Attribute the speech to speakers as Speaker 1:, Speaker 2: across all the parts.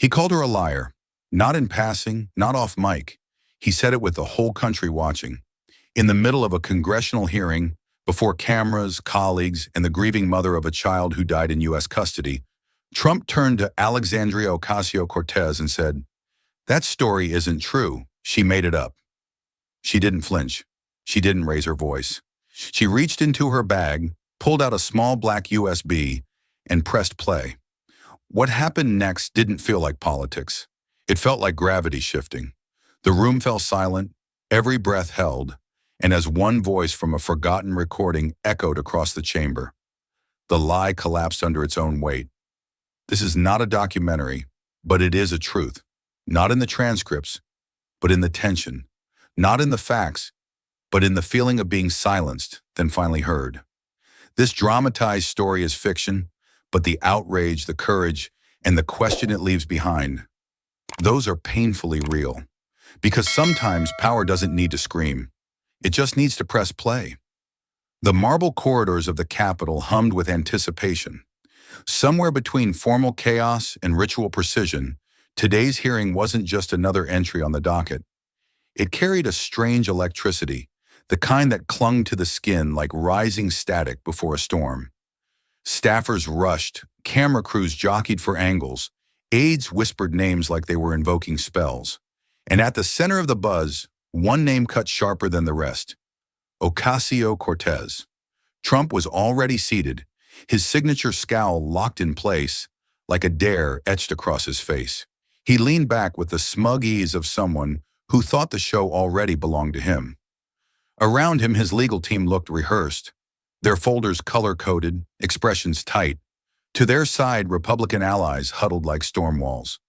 Speaker 1: He called her a liar, not in passing, not off mic. He said it with the whole country watching. In the middle of a congressional hearing, before cameras, colleagues, and the grieving mother of a child who died in U.S. custody, Trump turned to Alexandria Ocasio-Cortez and said, "That story isn't true. She made it up." She didn't flinch. She didn't raise her voice. She reached into her bag, pulled out a small black USB, and pressed play. What happened next didn't feel like politics. It felt like gravity shifting. The room fell silent, every breath held, and as one voice from a forgotten recording echoed across the chamber, the lie collapsed under its own weight. This is not a documentary, but it is a truth. Not in the transcripts, but in the tension. Not in the facts, but in the feeling of being silenced, then finally heard. This dramatized story is fiction, but the outrage, the courage, and the question it leaves behind, those are painfully real. Because sometimes power doesn't need to scream. It just needs to press play. The marble corridors of the Capitol hummed with anticipation. Somewhere between formal chaos and ritual precision, today's hearing wasn't just another entry on the docket. It carried a strange electricity, the kind that clung to the skin like rising static before a storm. Staffers rushed, camera crews jockeyed for angles, aides whispered names like they were invoking spells. And at the center of the buzz, one name cut sharper than the rest: Ocasio-Cortez. Trump was already seated, his signature scowl locked in place, like a dare etched across his face. He leaned back with the smug ease of someone who thought the show already belonged to him. Around him, his legal team looked rehearsed, their folders color-coded, expressions tight. To their side, Republican allies huddled like storm walls.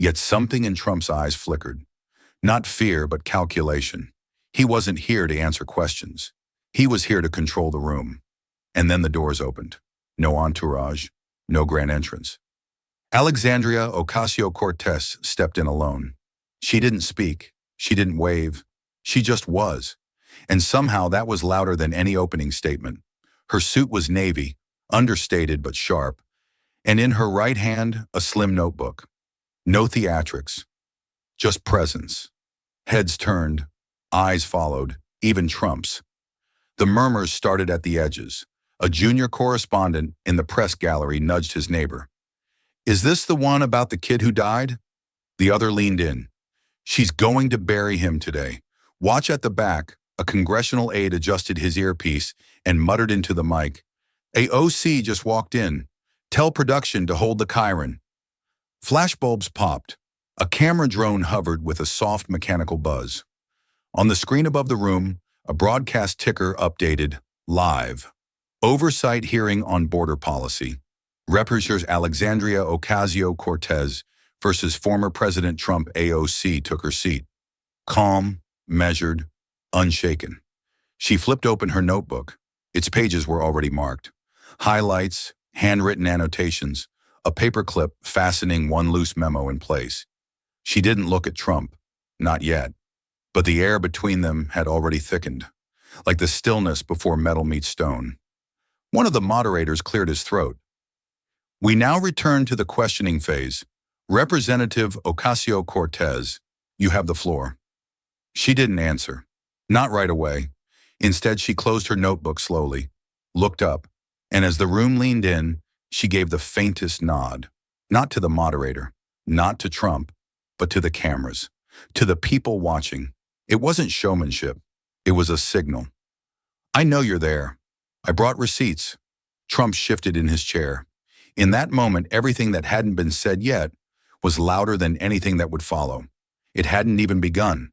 Speaker 1: Yet something in Trump's eyes flickered. Not fear, but calculation. He wasn't here to answer questions. He was here to control the room. And then the doors opened. No entourage, no grand entrance. Alexandria Ocasio-Cortez stepped in alone. She didn't speak. She didn't wave. She just was. And somehow that was louder than any opening statement. Her suit was navy, understated but sharp, and in her right hand, a slim notebook. No theatrics, just presence. Heads turned, eyes followed, even Trump's. The murmurs started at the edges. A junior correspondent in the press gallery nudged his neighbor. "Is this the one about the kid who died?" The other leaned in. "She's going to bury him today. Watch at the back." A congressional aide adjusted his earpiece and muttered into the mic, "AOC just walked in. Tell production to hold the Chiron." Flashbulbs popped. A camera drone hovered with a soft mechanical buzz. On the screen above the room, a broadcast ticker updated, "Live. Oversight hearing on border policy. Representatives Alexandria Ocasio-Cortez versus former President Trump." AOC took her seat. Calm, measured, unshaken. She flipped open her notebook. Its pages were already marked. Highlights, handwritten annotations, a paperclip fastening one loose memo in place. She didn't look at Trump, not yet, but the air between them had already thickened, like the stillness before metal meets stone. One of the moderators cleared his throat. "We now return to the questioning phase. Representative Ocasio-Cortez, you have the floor." She didn't answer. Not right away. Instead, she closed her notebook slowly, looked up, and as the room leaned in, she gave the faintest nod. Not to the moderator, not to Trump, but to the cameras, to the people watching. It wasn't showmanship. It was a signal. "I know you're there. I brought receipts." Trump shifted in his chair. In that moment, everything that hadn't been said yet was louder than anything that would follow. It hadn't even begun.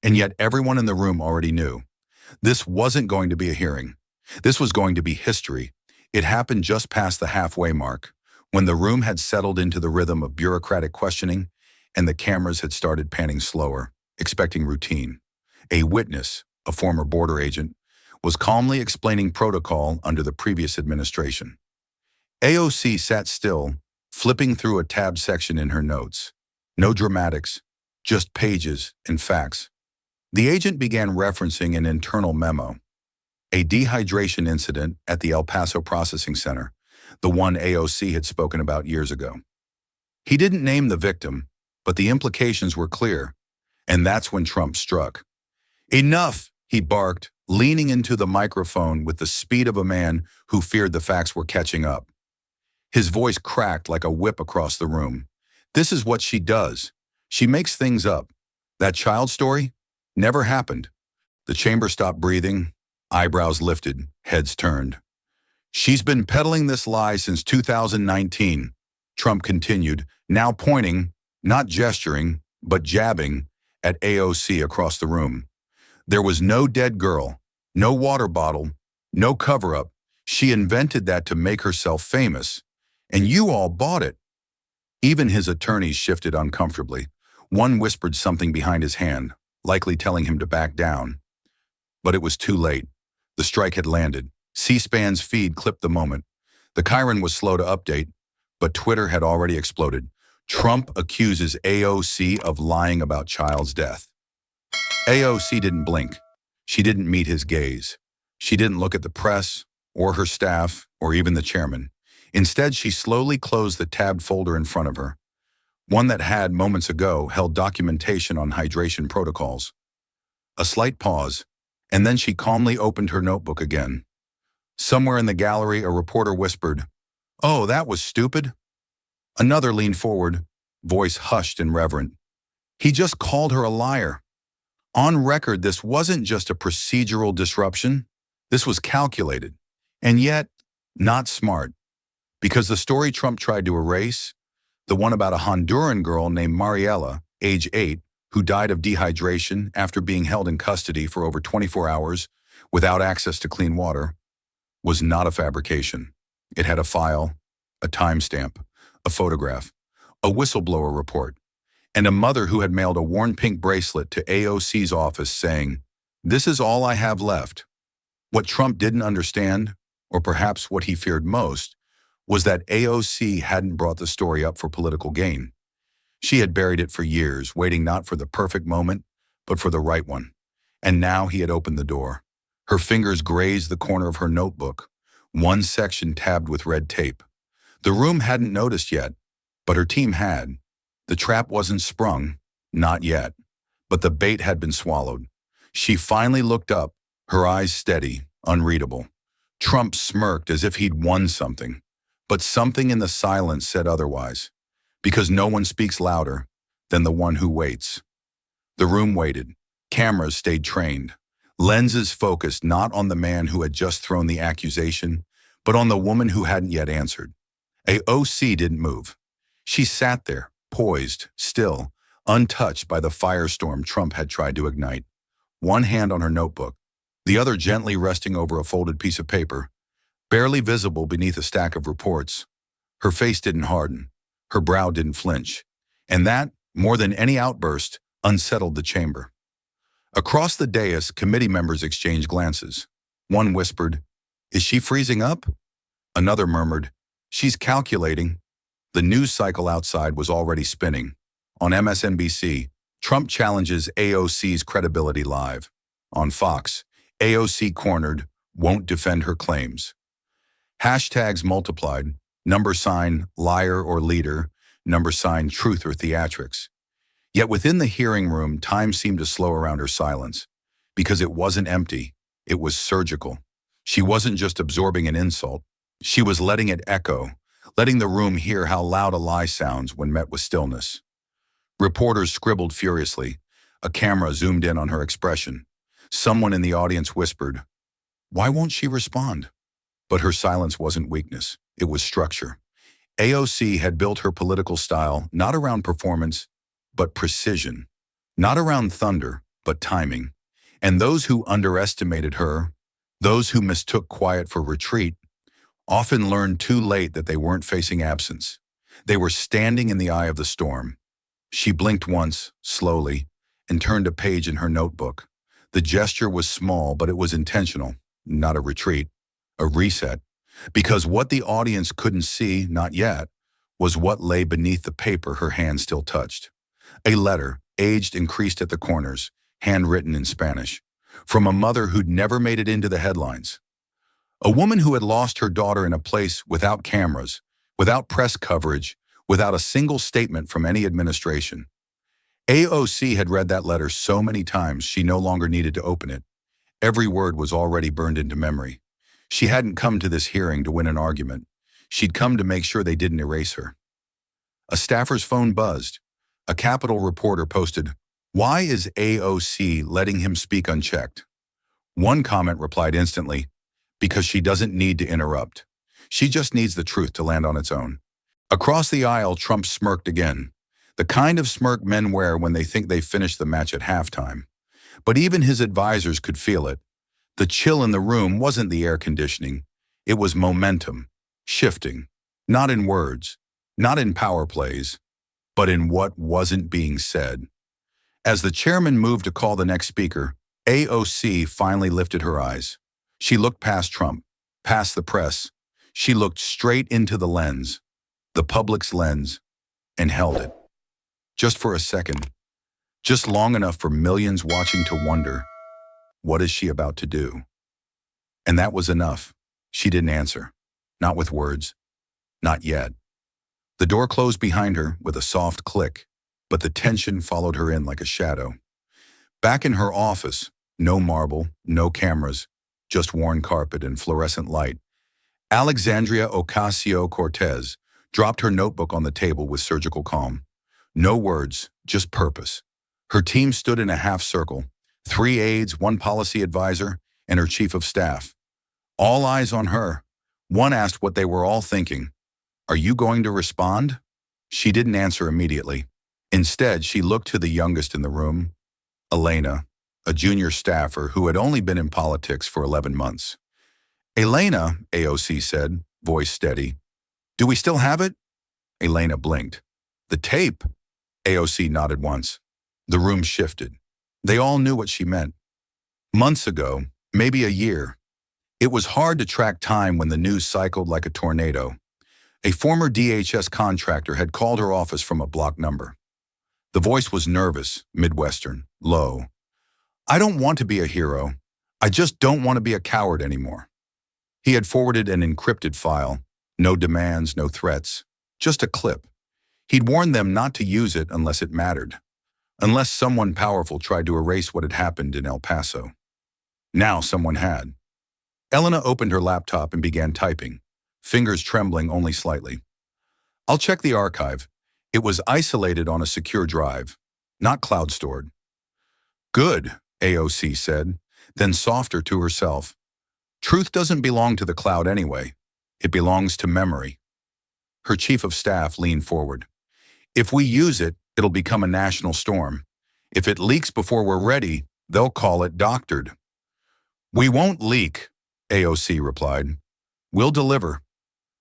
Speaker 1: And yet everyone in the room already knew. This wasn't going to be a hearing. This was going to be history. It happened just past the halfway mark, when the room had settled into the rhythm of bureaucratic questioning and the cameras had started panning slower, expecting routine. A witness, a former border agent, was calmly explaining protocol under the previous administration. AOC sat still, flipping through a tab section in her notes. No dramatics, just pages and facts. The agent began referencing an internal memo. A dehydration incident at the El Paso Processing Center, the one AOC had spoken about years ago. He didn't name the victim, but the implications were clear, and that's when Trump struck. "Enough," he barked, leaning into the microphone with the speed of a man who feared the facts were catching up. His voice cracked like a whip across the room. "This is what she does. She makes things up. That child story never happened." The chamber stopped breathing, eyebrows lifted, heads turned. "She's been peddling this lie since 2019, Trump continued, now pointing, not gesturing, but jabbing, at AOC across the room. "There was no dead girl, no water bottle, no cover-up. She invented that to make herself famous. And you all bought it." Even his attorneys shifted uncomfortably. One whispered something behind his hand, likely telling him to back down. But it was too late. The strike had landed. C-SPAN's feed clipped the moment. The Chiron was slow to update, but Twitter had already exploded. "Trump accuses AOC of lying about child's death." AOC didn't blink. She didn't meet his gaze. She didn't look at the press, or her staff, or even the chairman. Instead, she slowly closed the tabbed folder in front of her, one that had, moments ago, held documentation on hydration protocols. A slight pause, and then she calmly opened her notebook again. Somewhere in the gallery, a reporter whispered, "Oh, that was stupid." Another leaned forward, voice hushed and reverent. "He just called her a liar. On record, this wasn't just a procedural disruption. This was calculated, and yet not smart. Because the story Trump tried to erase, the one about a Honduran girl named Mariela, age 8, who died of dehydration after being held in custody for over 24 hours without access to clean water, was not a fabrication. It had a file, a timestamp, a photograph, a whistleblower report, and a mother who had mailed a worn pink bracelet to AOC's office saying, "This is all I have left." What Trump didn't understand, or perhaps what he feared most, was that AOC hadn't brought the story up for political gain. She had buried it for years, waiting not for the perfect moment, but for the right one. And now he had opened the door. Her fingers grazed the corner of her notebook, one section tabbed with red tape. The room hadn't noticed yet, but her team had. The trap wasn't sprung, not yet, but the bait had been swallowed. She finally looked up, her eyes steady, unreadable. Trump smirked as if he'd won something, but something in the silence said otherwise, because no one speaks louder than the one who waits. The room waited. Cameras stayed trained. Lenses focused not on the man who had just thrown the accusation, but on the woman who hadn't yet answered. AOC didn't move. She sat there, poised, still, untouched by the firestorm Trump had tried to ignite. One hand on her notebook, the other gently resting over a folded piece of paper, barely visible beneath a stack of reports. Her face didn't harden. Her brow didn't flinch. And that, more than any outburst, unsettled the chamber. Across the dais, committee members exchanged glances. One whispered, "Is she freezing up?" Another murmured, "She's calculating." The news cycle outside was already spinning. On MSNBC, Trump challenges AOC's credibility live. On Fox, AOC cornered, won't defend her claims. Hashtags multiplied, #, liar or leader, #, truth or theatrics. Yet within the hearing room, time seemed to slow around her silence, because it wasn't empty, it was surgical. She wasn't just absorbing an insult, she was letting it echo, letting the room hear how loud a lie sounds when met with stillness. Reporters scribbled furiously. A camera zoomed in on her expression. Someone in the audience whispered, "Why won't she respond?" But her silence wasn't weakness, it was structure. AOC had built her political style not around performance, but precision. Not around thunder, but timing. And those who underestimated her, those who mistook quiet for retreat, often learned too late that they weren't facing absence. They were standing in the eye of the storm. She blinked once, slowly, and turned a page in her notebook. The gesture was small, but it was intentional, not a retreat, a reset. Because what the audience couldn't see, not yet, was what lay beneath the paper her hand still touched. A letter, aged and creased at the corners, handwritten in Spanish, from a mother who'd never made it into the headlines. A woman who had lost her daughter in a place without cameras, without press coverage, without a single statement from any administration. AOC had read that letter so many times she no longer needed to open it. Every word was already burned into memory. She hadn't come to this hearing to win an argument. She'd come to make sure they didn't erase her. A staffer's phone buzzed. A Capitol reporter posted, "Why is AOC letting him speak unchecked?" One comment replied instantly, "Because she doesn't need to interrupt. She just needs the truth to land on its own." Across the aisle, Trump smirked again. The kind of smirk men wear when they think they've finished the match at halftime. But even his advisors could feel it. The chill in the room wasn't the air conditioning. It was momentum, shifting, not in words, not in power plays, but in what wasn't being said. As the chairman moved to call the next speaker, AOC finally lifted her eyes. She looked past Trump, past the press. She looked straight into the lens, the public's lens, and held it. Just for a second, just long enough for millions watching to wonder, what is she about to do? And that was enough. She didn't answer. Not with words. Not yet. The door closed behind her with a soft click, but the tension followed her in like a shadow. Back in her office, no marble, no cameras, just worn carpet and fluorescent light, Alexandria Ocasio-Cortez dropped her notebook on the table with surgical calm. No words, just purpose. Her team stood in a half circle, 3 aides, 1 policy advisor, and her chief of staff. All eyes on her. One asked what they were all thinking. "Are you going to respond?" She didn't answer immediately. Instead, she looked to the youngest in the room, Elena, a junior staffer who had only been in politics for 11 months. "Elena," AOC said, voice steady. "Do we still have it?" Elena blinked. "The tape?" AOC nodded once. The room shifted. They all knew what she meant. Months ago, maybe a year, it was hard to track time when the news cycled like a tornado. A former DHS contractor had called her office from a blocked number. The voice was nervous, Midwestern, low. "I don't want to be a hero. I just don't want to be a coward anymore." He had forwarded an encrypted file. No demands, no threats. Just a clip. He'd warned them not to use it unless it mattered. Unless someone powerful tried to erase what had happened in El Paso. Now someone had. Elena opened her laptop and began typing, fingers trembling only slightly. "I'll check the archive. It was isolated on a secure drive, not cloud stored." "Good," AOC said, then softer to herself. "Truth doesn't belong to the cloud anyway. It belongs to memory." Her chief of staff leaned forward. "If we use it, it'll become a national storm. If it leaks before we're ready, they'll call it doctored." "We won't leak," AOC replied. "We'll deliver."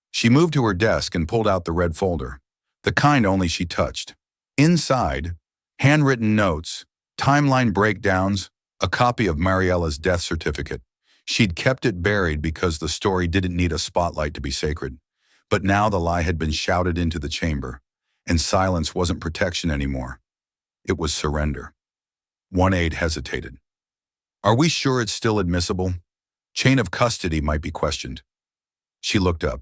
Speaker 1: She moved to her desk and pulled out the red folder, the kind only she touched. Inside, handwritten notes, timeline breakdowns, a copy of Mariella's death certificate. She'd kept it buried because the story didn't need a spotlight to be sacred. But now the lie had been shouted into the chamber, and silence wasn't protection anymore. It was surrender. One aide hesitated. "Are we sure it's still admissible? Chain of custody might be questioned." She looked up.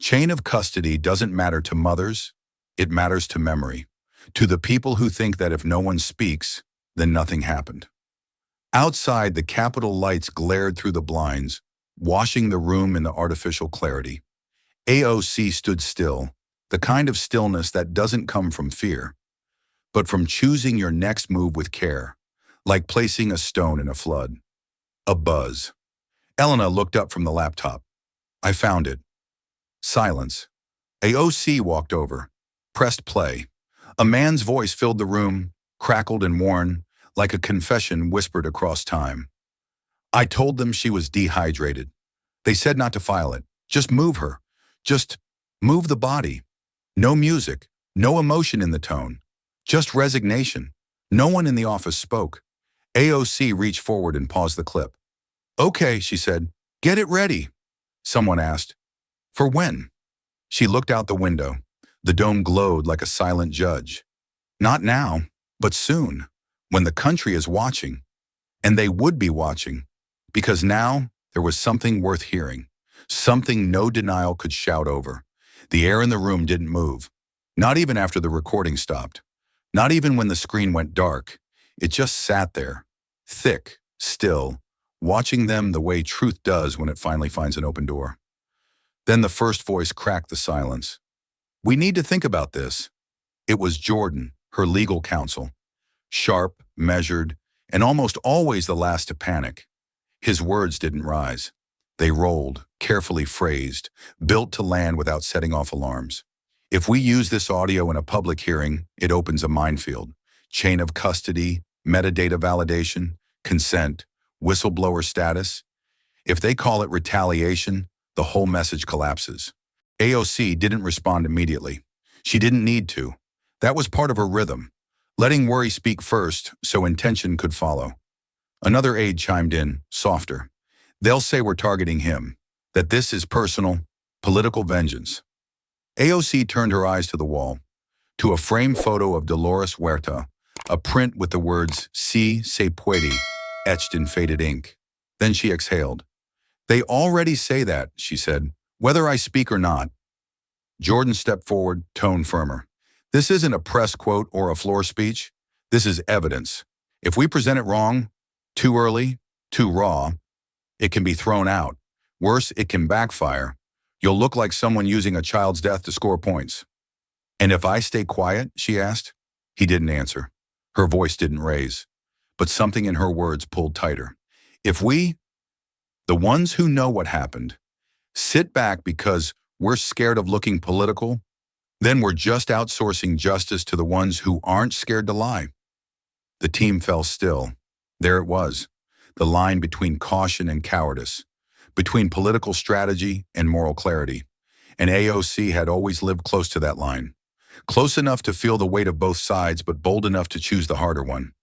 Speaker 1: Chain of custody doesn't matter to mothers. It matters to memory. To the people who think that if no one speaks, then nothing happened. Outside, the Capitol lights glared through the blinds, washing the room in the artificial clarity. AOC stood still, the kind of stillness that doesn't come from fear, but from choosing your next move with care, like placing a stone in a flood. A buzz. Elena looked up from the laptop. "I found it." Silence. AOC walked over, pressed play. A man's voice filled the room, crackled and worn, like a confession whispered across time. "I told them she was dehydrated. They said not to file it. Just move her. Just move the body. No music, no emotion in the tone. Just resignation." No one in the office spoke. AOC reached forward and paused the clip. "Okay," she said. "Get it ready." Someone asked, "For when?" She looked out the window. The dome glowed like a silent judge. Not now, but soon, when the country is watching. And they would be watching, because now there was something worth hearing, something no denial could shout over. The air in the room didn't move. Not even after the recording stopped. Not even when the screen went dark. It just sat there, thick, still, watching them the way truth does when it finally finds an open door. Then the first voice cracked the silence. "We need to think about this." It was Jordan, her legal counsel. Sharp, measured, and almost always the last to panic. His words didn't rise. They rolled, carefully phrased, built to land without setting off alarms. "If we use this audio in a public hearing, it opens a minefield. Chain of custody, metadata validation, consent, whistleblower status. If they call it retaliation, the whole message collapses." AOC didn't respond immediately. She didn't need to. That was part of her rhythm, letting worry speak first so intention could follow. Another aide chimed in, softer. "They'll say we're targeting him, that this is personal, political vengeance." AOC turned her eyes to the wall, to a framed photo of Dolores Huerta, a print with the words "Si se puede" etched in faded ink. Then she exhaled. "They already say that," she said, "whether I speak or not." Jordan stepped forward, tone firmer. "This isn't a press quote or a floor speech. This is evidence. If we present it wrong, too early, too raw, it can be thrown out. Worse, it can backfire. You'll look like someone using a child's death to score points." "And if I stay quiet?" she asked. He didn't answer. Her voice didn't raise. But something in her words pulled tighter. "If we, the ones who know what happened, sit back because we're scared of looking political, then we're just outsourcing justice to the ones who aren't scared to lie." The team fell still. There it was, the line between caution and cowardice, between political strategy and moral clarity. And AOC had always lived close to that line, close enough to feel the weight of both sides, but bold enough to choose the harder one.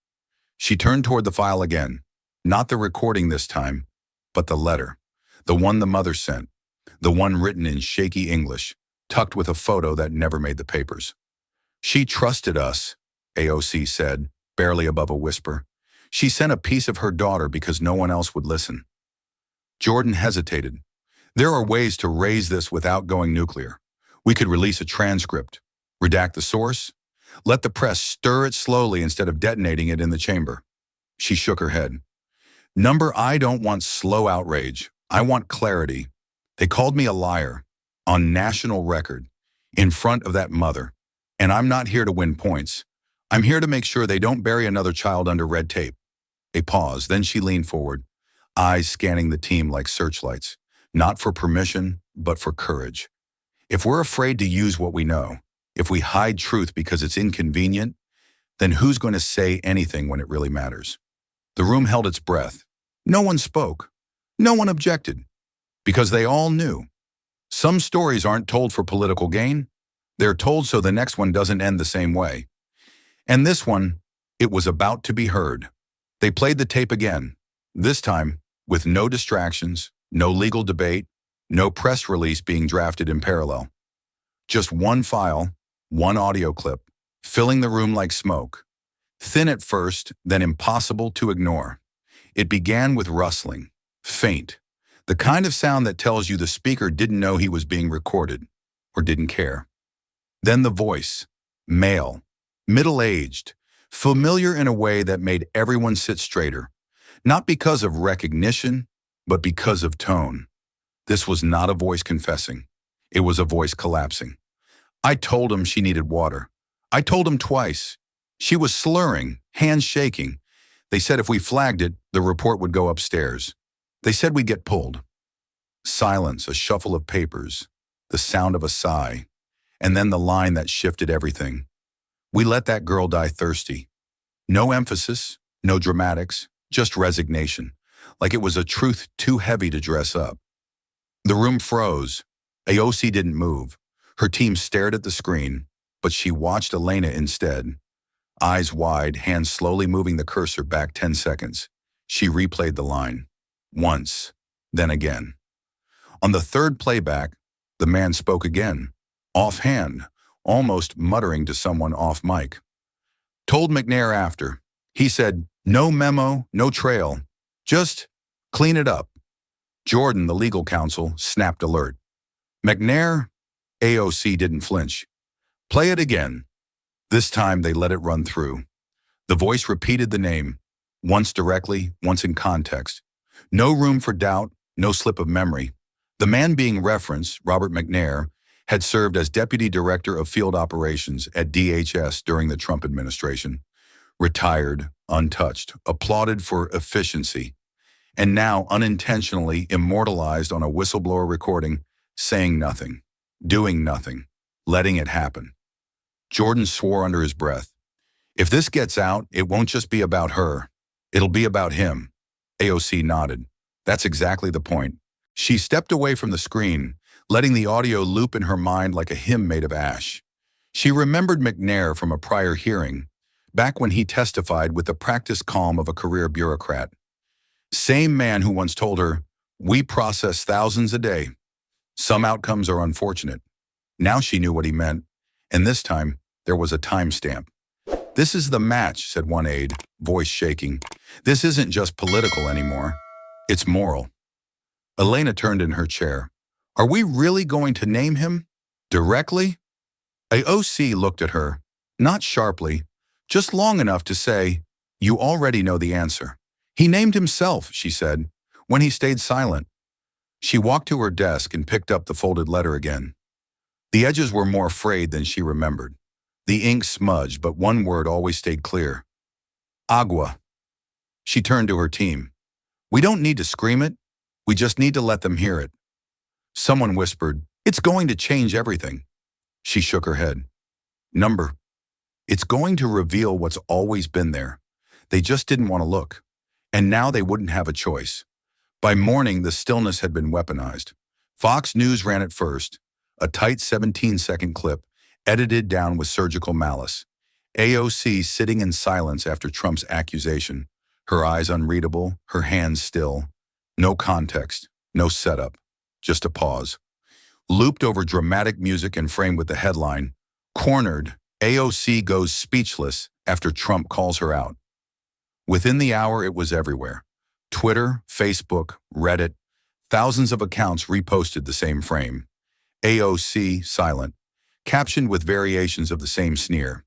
Speaker 1: She turned toward the file again, not the recording this time, but the letter, the one the mother sent, the one written in shaky English, tucked with a photo that never made the papers. "She trusted us," AOC said, barely above a whisper. "She sent a piece of her daughter because no one else would listen." Jordan hesitated. "There are ways to raise this without going nuclear. We could release a transcript, redact the source, let the press stir it slowly instead of detonating it in the chamber." She shook her head. I don't want slow outrage. I want clarity. They called me a liar, on national record, in front of that mother. And I'm not here to win points. I'm here to make sure they don't bury another child under red tape." A pause, then she leaned forward, eyes scanning the team like searchlights, not for permission, but for courage. "If we're afraid to use what we know, if we hide truth because it's inconvenient, then who's going to say anything when it really matters?" The room held its breath. No one spoke. No one objected. Because they all knew. Some stories aren't told for political gain. They're told so the next one doesn't end the same way. And this one, it was about to be heard. They played the tape again, this time with no distractions, no legal debate, no press release being drafted in parallel. Just one file, one audio clip, filling the room like smoke. Thin at first, then impossible to ignore. It began with rustling, faint, the kind of sound that tells you the speaker didn't know he was being recorded, or didn't care. Then the voice, male, middle-aged, familiar in a way that made everyone sit straighter, not because of recognition, but because of tone. This was not a voice confessing. It was a voice collapsing. "I told him she needed water. I told him twice. She was slurring, hands shaking. They said if we flagged it, the report would go upstairs. They said we'd get pulled." Silence, a shuffle of papers, the sound of a sigh, and then the line that shifted everything. "We let that girl die thirsty." No emphasis, no dramatics, just resignation, like it was a truth too heavy to dress up. The room froze. AOC didn't move. Her team stared at the screen, but she watched Elena instead. Eyes wide, hands slowly moving the cursor back 10 seconds. She replayed the line. Once, then again. On the third playback, the man spoke again, offhand, almost muttering to someone off mic. "Told McNair after. He said, no memo, no trail. Just clean it up." Jordan, the legal counsel, snapped alert. "McNair?" AOC didn't flinch. Play it again. This time they let it run through. The voice repeated the name, once directly, once in context. No room for doubt, no slip of memory. The man being referenced, Robert McNair, had served as Deputy Director of Field Operations at DHS during the Trump administration. Retired, untouched, applauded for efficiency, and now unintentionally immortalized on a whistleblower recording, saying nothing, doing nothing, letting it happen. Jordan swore under his breath. If this gets out, it won't just be about her. It'll be about him. AOC nodded. That's exactly the point. She stepped away from the screen, letting the audio loop in her mind like a hymn made of ash. She remembered McNair from a prior hearing, back when he testified with the practiced calm of a career bureaucrat. Same man who once told her, "We process thousands a day. Some outcomes are unfortunate." Now she knew what he meant, and this time there was a timestamp. "This is the match," said one aide, voice shaking. "This isn't just political anymore. It's moral." Elena turned in her chair. "Are we really going to name him? Directly?" AOC looked at her, not sharply, just long enough to say, "You already know the answer." "He named himself," she said, when he stayed silent. She walked to her desk and picked up the folded letter again. The edges were more frayed than she remembered. The ink smudged, but one word always stayed clear. Agua. She turned to her team. "We don't need to scream it. We just need to let them hear it." Someone whispered, "It's going to change everything." She shook her head. "Number. It's going to reveal what's always been there. They just didn't want to look. And now they wouldn't have a choice." By morning, the stillness had been weaponized. Fox News ran it first, a tight 17-second clip, edited down with surgical malice. AOC sitting in silence after Trump's accusation, her eyes unreadable, her hands still. No context, no setup, just a pause. Looped over dramatic music and framed with the headline, "Cornered, AOC goes speechless after Trump calls her out." Within the hour, it was everywhere. Twitter, Facebook, Reddit, thousands of accounts reposted the same frame. AOC silent, captioned with variations of the same sneer.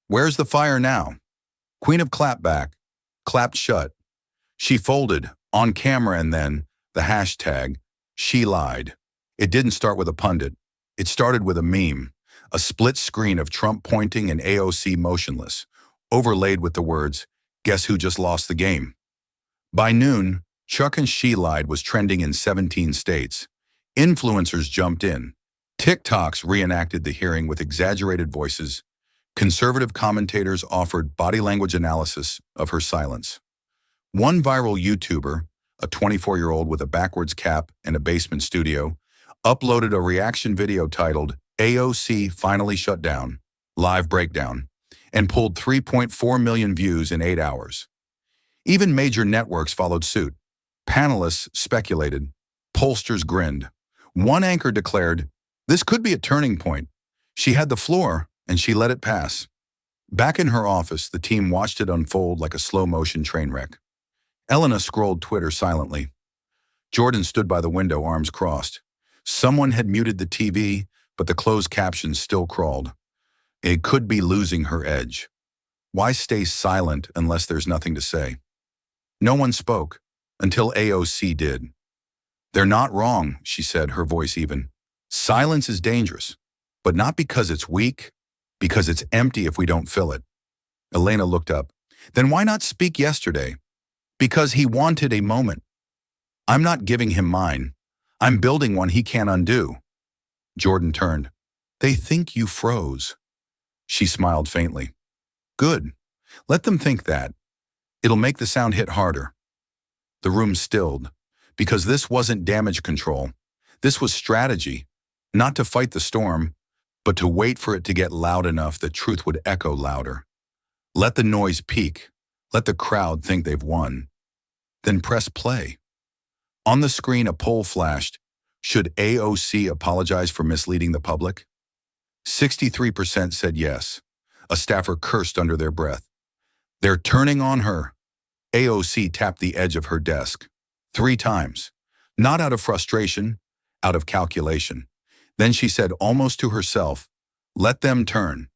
Speaker 1: "Where's the fire now? Queen of clapback, clapped shut." She folded, on camera, and then the hashtag, "She lied." It didn't start with a pundit. It started with a meme, a split screen of Trump pointing and AOC motionless, overlaid with the words, "Guess who just lost the game?" By noon, "Chuck and She Lied" was trending in 17 states. Influencers jumped in. TikToks reenacted the hearing with exaggerated voices. Conservative commentators offered body language analysis of her silence. One viral YouTuber, a 24-year-old with a backwards cap and a basement studio, uploaded a reaction video titled, "AOC Finally Shut Down, Live Breakdown," and pulled 3.4 million views in 8 hours. Even major networks followed suit. Panelists speculated. Pollsters grinned. One anchor declared, "This could be a turning point. She had the floor, and she let it pass." Back in her office, the team watched it unfold like a slow-motion train wreck. Elena scrolled Twitter silently. Jordan stood by the window, arms crossed. Someone had muted the TV, but the closed captions still crawled. It could be losing her edge. Why stay silent unless there's nothing to say? No one spoke, until AOC did. "They're not wrong," she said, her voice even. "Silence is dangerous, but not because it's weak, because it's empty if we don't fill it." Elena looked up. "Then why not speak yesterday?" "Because he wanted a moment. I'm not giving him mine. I'm building one he can't undo." Jordan turned. "They think you froze." She smiled faintly. "Good. Let them think that. It'll make the sound hit harder." The room stilled, because this wasn't damage control. This was strategy, not to fight the storm, but to wait for it to get loud enough that truth would echo louder. Let the noise peak. Let the crowd think they've won. Then press play. On the screen, a poll flashed. Should AOC apologize for misleading the public? 63% said yes. A staffer cursed under their breath. "They're turning on her." AOC tapped the edge of her desk 3 times, not out of frustration, out of calculation. Then she said almost to herself, Let them turn.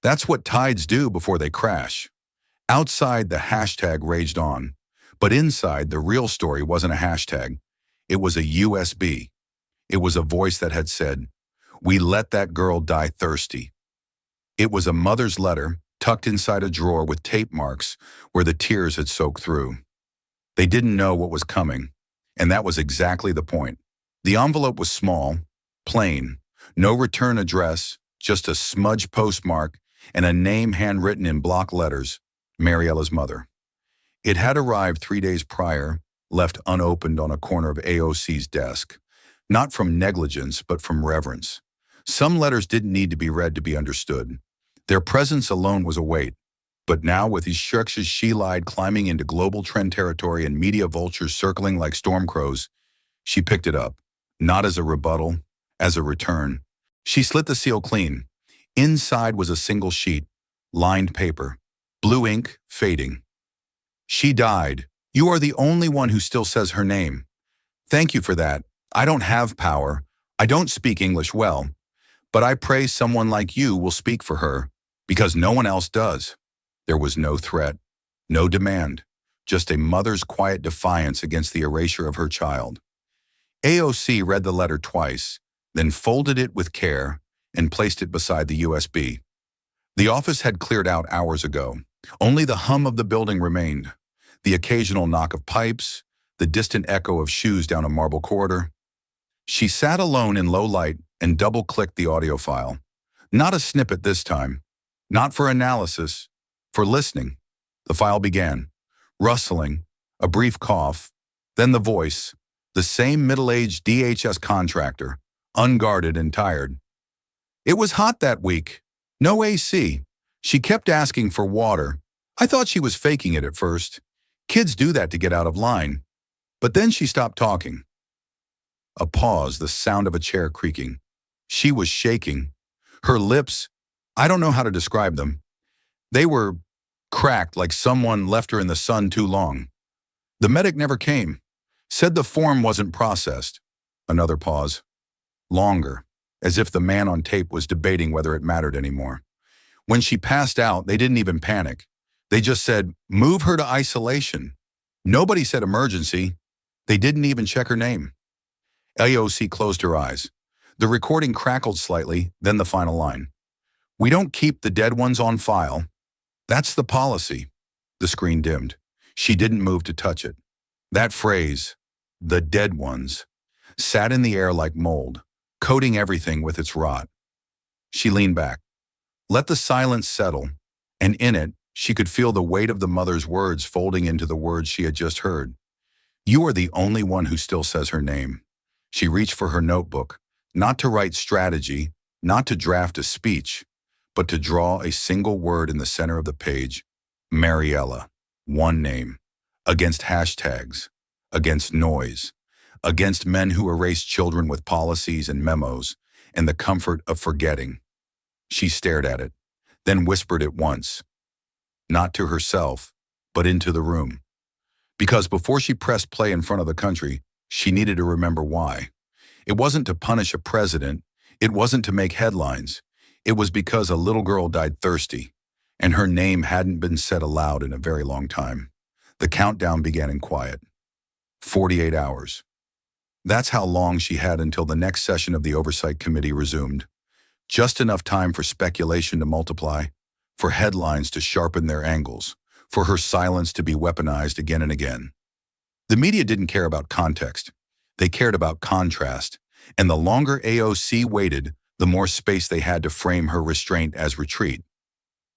Speaker 1: That's what tides do before they crash. Outside, the hashtag raged on. But inside, the real story wasn't a hashtag. It was a USB. It was a voice that had said, "We let that girl die thirsty." It was a mother's letter, tucked inside a drawer with tape marks where the tears had soaked through. They didn't know what was coming, and that was exactly the point. The envelope was small, plain, no return address, just a smudge postmark and a name handwritten in block letters, Mariella's mother. It had arrived 3 days prior, left unopened on a corner of AOC's desk. Not from negligence, but from reverence. Some letters didn't need to be read to be understood. Their presence alone was a weight. But now, with instructions she lied climbing into global trend territory and media vultures circling like storm crows, she picked it up, not as a rebuttal, as a return. She slit the seal clean. Inside was a single sheet, lined paper, blue ink, fading. "She died. You are the only one who still says her name. Thank you for that. I don't have power. I don't speak English well. But I pray someone like you will speak for her, because no one else does." There was no threat, no demand, just a mother's quiet defiance against the erasure of her child. AOC read the letter twice, then folded it with care and placed it beside the USB. The office had cleared out hours ago. Only the hum of the building remained, the occasional knock of pipes, the distant echo of shoes down a marble corridor. She sat alone in low light and double-clicked the audio file. Not a snippet this time, not for analysis, for listening. The file began, rustling, a brief cough, then the voice, the same middle-aged DHS contractor, unguarded and tired. "It was hot that week. No AC. She kept asking for water. I thought she was faking it at first. Kids do that to get out of line. But then she stopped talking." A pause, the sound of a chair creaking. She was shaking. Her lips, I don't know how to describe them. They were cracked like someone left her in the sun too long. "The medic never came. Said the form wasn't processed." Another pause. Longer, as if the man on tape was debating whether it mattered anymore. "When she passed out, they didn't even panic. They just said, 'Move her to isolation.' Nobody said emergency. They didn't even check her name." AOC closed her eyes. The recording crackled slightly, then the final line. "We don't keep the dead ones on file. That's the policy." The screen dimmed. She didn't move to touch it. That phrase, "the dead ones," sat in the air like mold, coating everything with its rot. She leaned back, let the silence settle, and in it, she could feel the weight of the mother's words folding into the words she had just heard. "You are the only one who still says her name." She reached for her notebook, not to write strategy, not to draft a speech, but to draw a single word in the center of the page. Mariella. One name. Against hashtags. Against noise. Against men who erase children with policies and memos, and the comfort of forgetting. She stared at it, then whispered it once. Not to herself, but into the room. Because before she pressed play in front of the country, she needed to remember why. It wasn't to punish a president. It wasn't to make headlines. It was because a little girl died thirsty, and her name hadn't been said aloud in a very long time. The countdown began in quiet. 48 hours. That's how long she had until the next session of the Oversight Committee resumed. Just enough time for speculation to multiply, for headlines to sharpen their angles, for her silence to be weaponized again and again. The media didn't care about context. They cared about contrast, and the longer AOC waited, the more space they had to frame her restraint as retreat.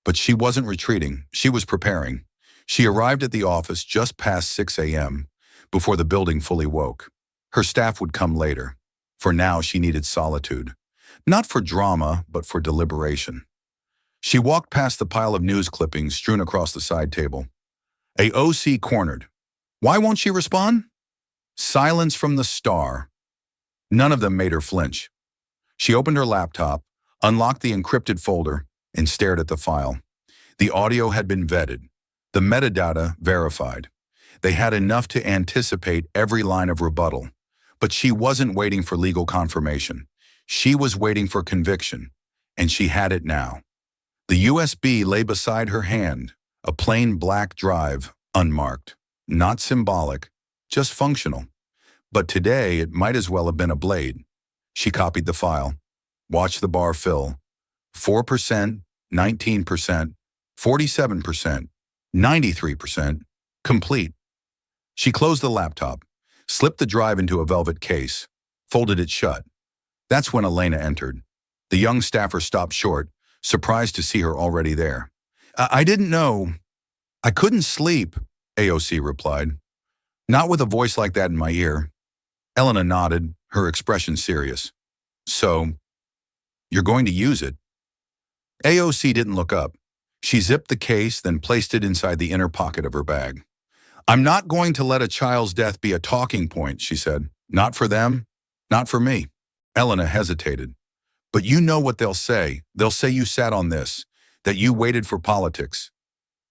Speaker 1: But she wasn't retreating, she was preparing. She arrived at the office just past 6 a.m., before the building fully woke. Her staff would come later. For now, she needed solitude. Not for drama, but for deliberation. She walked past the pile of news clippings strewn across the side table. AOC cornered. Why won't she respond? Silence from the star. None of them made her flinch. She opened her laptop, unlocked the encrypted folder, and stared at the file. The audio had been vetted, the metadata verified. They had enough to anticipate every line of rebuttal. But she wasn't waiting for legal confirmation. She was waiting for conviction. and she had it now. The USB lay beside her hand, a plain black drive, unmarked. Not symbolic, just functional. But today it might as well have been a blade. She copied the file, watched the bar fill. 4%, 19%, 47%, 93%, complete. She closed the laptop, slipped the drive into a velvet case, folded it shut. That's when Elena entered. The young staffer stopped short, surprised to see her already there. I didn't know. I couldn't sleep, AOC replied. Not with a voice like that in my ear. Elena nodded, her expression serious. So, you're going to use it? AOC didn't look up. She zipped the case, then placed it inside the inner pocket of her bag. I'm not going to let a child's death be a talking point, she said. Not for them, not for me. Elena hesitated. But you know what they'll say. They'll say you sat on this, that you waited for politics.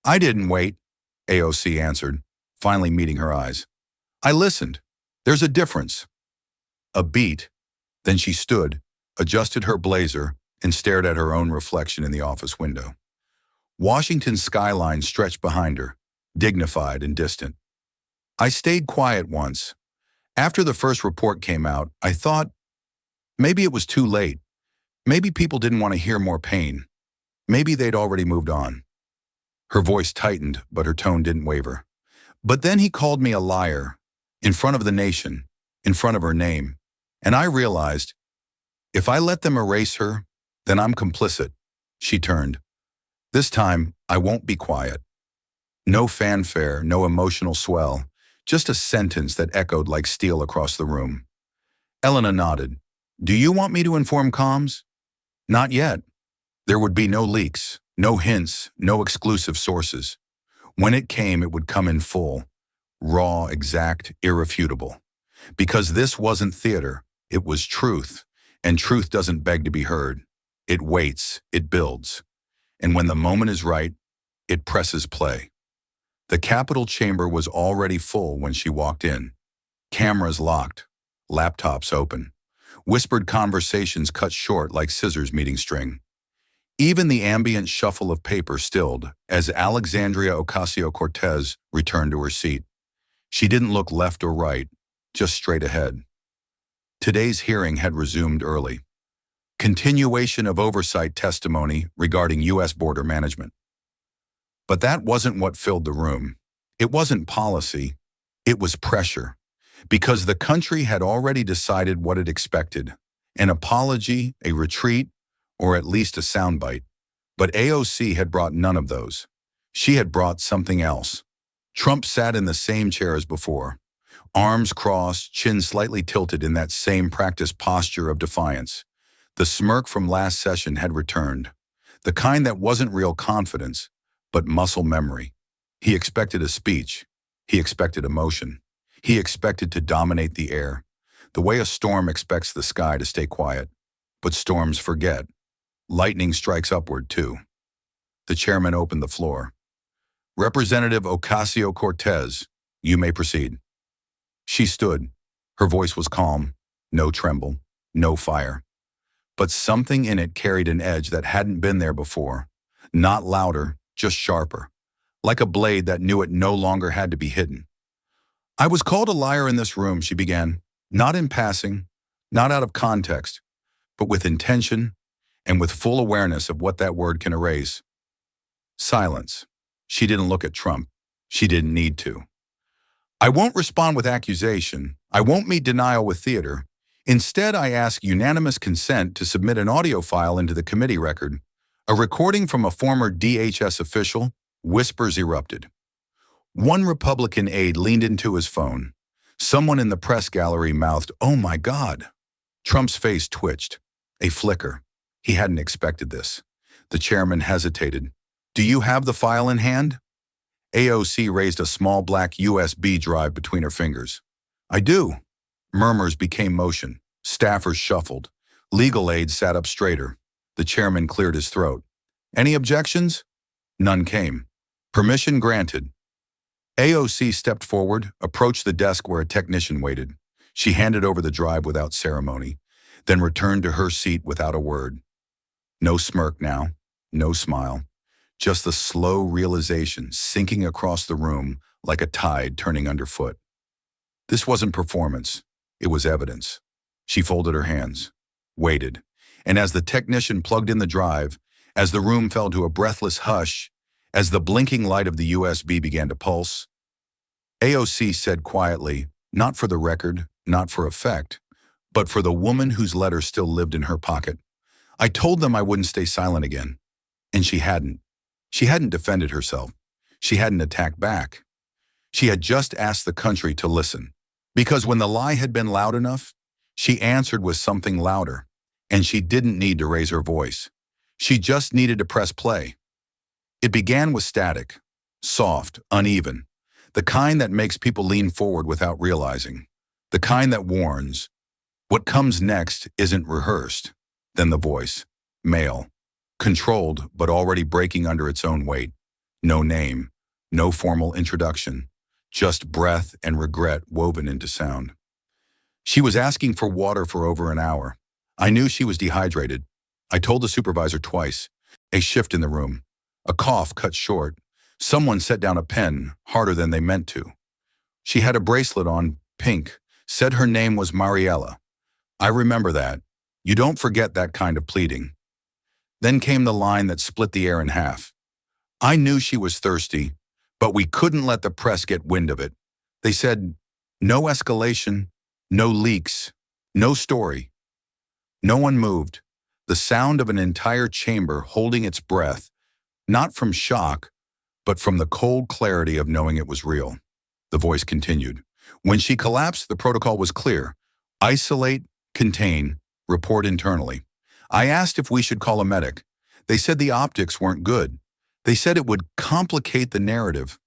Speaker 1: I didn't wait, AOC answered, finally meeting her eyes. I listened. There's a difference. A beat. Then she stood, adjusted her blazer, and stared at her own reflection in the office window. Washington's skyline stretched behind her, dignified and distant. I stayed quiet once. After the first report came out, I thought, maybe it was too late. Maybe people didn't want to hear more pain. Maybe they'd already moved on. Her voice tightened, but her tone didn't waver. But then he called me a liar, in front of the nation, in front of her name. And I realized, if I let them erase her, then I'm complicit. She turned. This time, I won't be quiet. No fanfare, no emotional swell, just a sentence that echoed like steel across the room. Elena nodded. Do you want me to inform comms? Not yet. There would be no leaks, no hints, no exclusive sources. When it came, it would come in full, raw, exact, irrefutable. Because this wasn't theater, it was truth, and truth doesn't beg to be heard. It waits, it builds, and when the moment is right, it presses play. The Capitol chamber was already full when she walked in. Cameras locked, laptops open, whispered conversations cut short like scissors meeting string. Even the ambient shuffle of paper stilled as Alexandria Ocasio-Cortez returned to her seat. She didn't look left or right, just straight ahead. Today's hearing had resumed early. Continuation of oversight testimony regarding U.S. border management. But that wasn't what filled the room. It wasn't policy, it was pressure. Because the country had already decided what it expected. An apology, a retreat, or at least a soundbite. But AOC had brought none of those. She had brought something else. Trump sat in the same chair as before. Arms crossed, chin slightly tilted in that same practiced posture of defiance. The smirk from last session had returned. The kind that wasn't real confidence, but muscle memory. He expected a speech. He expected emotion. He expected to dominate the air, the way a storm expects the sky to stay quiet. But storms forget. Lightning strikes upward, too. The chairman opened the floor. Representative Ocasio-Cortez, you may proceed. She stood. Her voice was calm, no tremble, no fire. But something in it carried an edge that hadn't been there before. Not louder, just sharper. Like a blade that knew it no longer had to be hidden. I was called a liar in this room, she began. Not in passing, not out of context, but with intention and with full awareness of what that word can erase. Silence. She didn't look at Trump. She didn't need to. I won't respond with accusation. I won't meet denial with theater. Instead, I ask unanimous consent to submit an audio file into the committee record. A recording from a former DHS official. Whispers erupted. One Republican aide leaned into his phone. Someone in the press gallery mouthed, "Oh my God." Trump's face twitched. A flicker. He hadn't expected this. The chairman hesitated. Do you have the file in hand? AOC raised a small black USB drive between her fingers. I do. Murmurs became motion. Staffers shuffled. Legal aides sat up straighter. The chairman cleared his throat. Any objections? None came. Permission granted. AOC stepped forward, approached the desk where a technician waited. She handed over the drive without ceremony, then returned to her seat without a word. No smirk now, no smile. Just the slow realization sinking across the room like a tide turning underfoot. This wasn't performance. It was evidence. She folded her hands, waited, and as the technician plugged in the drive, as the room fell to a breathless hush, as the blinking light of the USB began to pulse, AOC said quietly, not for the record, not for effect, but for the woman whose letter still lived in her pocket, "I told them I wouldn't stay silent again." And she hadn't. She hadn't defended herself. She hadn't attacked back. She had just asked the country to listen. Because when the lie had been loud enough, she answered with something louder. And she didn't need to raise her voice. She just needed to press play. It began with static, soft, uneven, the kind that makes people lean forward without realizing, the kind that warns, what comes next isn't rehearsed. Then the voice, male, controlled but already breaking under its own weight. No name, no formal introduction, just breath and regret woven into sound. She was asking for water for over an hour. I knew she was dehydrated. I told the supervisor twice. A shift in the room. A cough cut short. Someone set down a pen, harder than they meant to. She had a bracelet on, pink, said her name was Mariella. I remember that. You don't forget that kind of pleading. Then came the line that split the air in half. I knew she was thirsty, but we couldn't let the press get wind of it. They said, no escalation, no leaks, no story. No one moved. The sound of an entire chamber holding its breath, not from shock, but from the cold clarity of knowing it was real. The voice continued. When she collapsed, the protocol was clear. Isolate, contain, report internally. I asked if we should call a medic. They said the optics weren't good. They said it would complicate the narrative.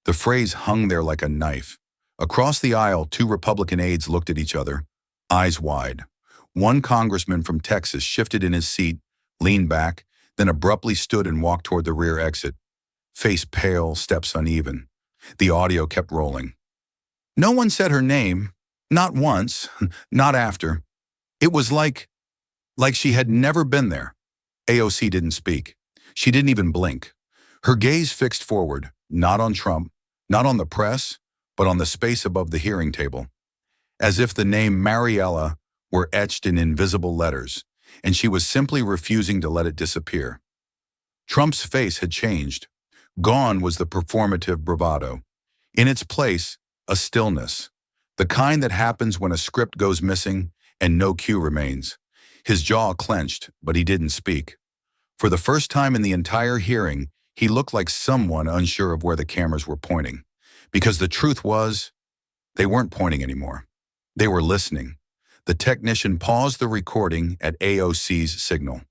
Speaker 1: The phrase hung there like a knife. Across the aisle, two Republican aides looked at each other, eyes wide. One congressman from Texas shifted in his seat, leaned back, then abruptly stood and walked toward the rear exit. Face pale, steps uneven. The audio kept rolling. No one said her name. Not once. Not after. It was like she had never been there. AOC didn't speak. She didn't even blink. Her gaze fixed forward, not on Trump, not on the press, but on the space above the hearing table. As if the name Mariella were etched in invisible letters, and she was simply refusing to let it disappear. Trump's face had changed. Gone was the performative bravado. In its place, a stillness, the kind that happens when a script goes missing and no cue remains. His jaw clenched, but he didn't speak. For the first time in the entire hearing, he looked like someone unsure of where the cameras were pointing. Because the truth was, they weren't pointing anymore. They were listening. The technician paused the recording at AOC's signal.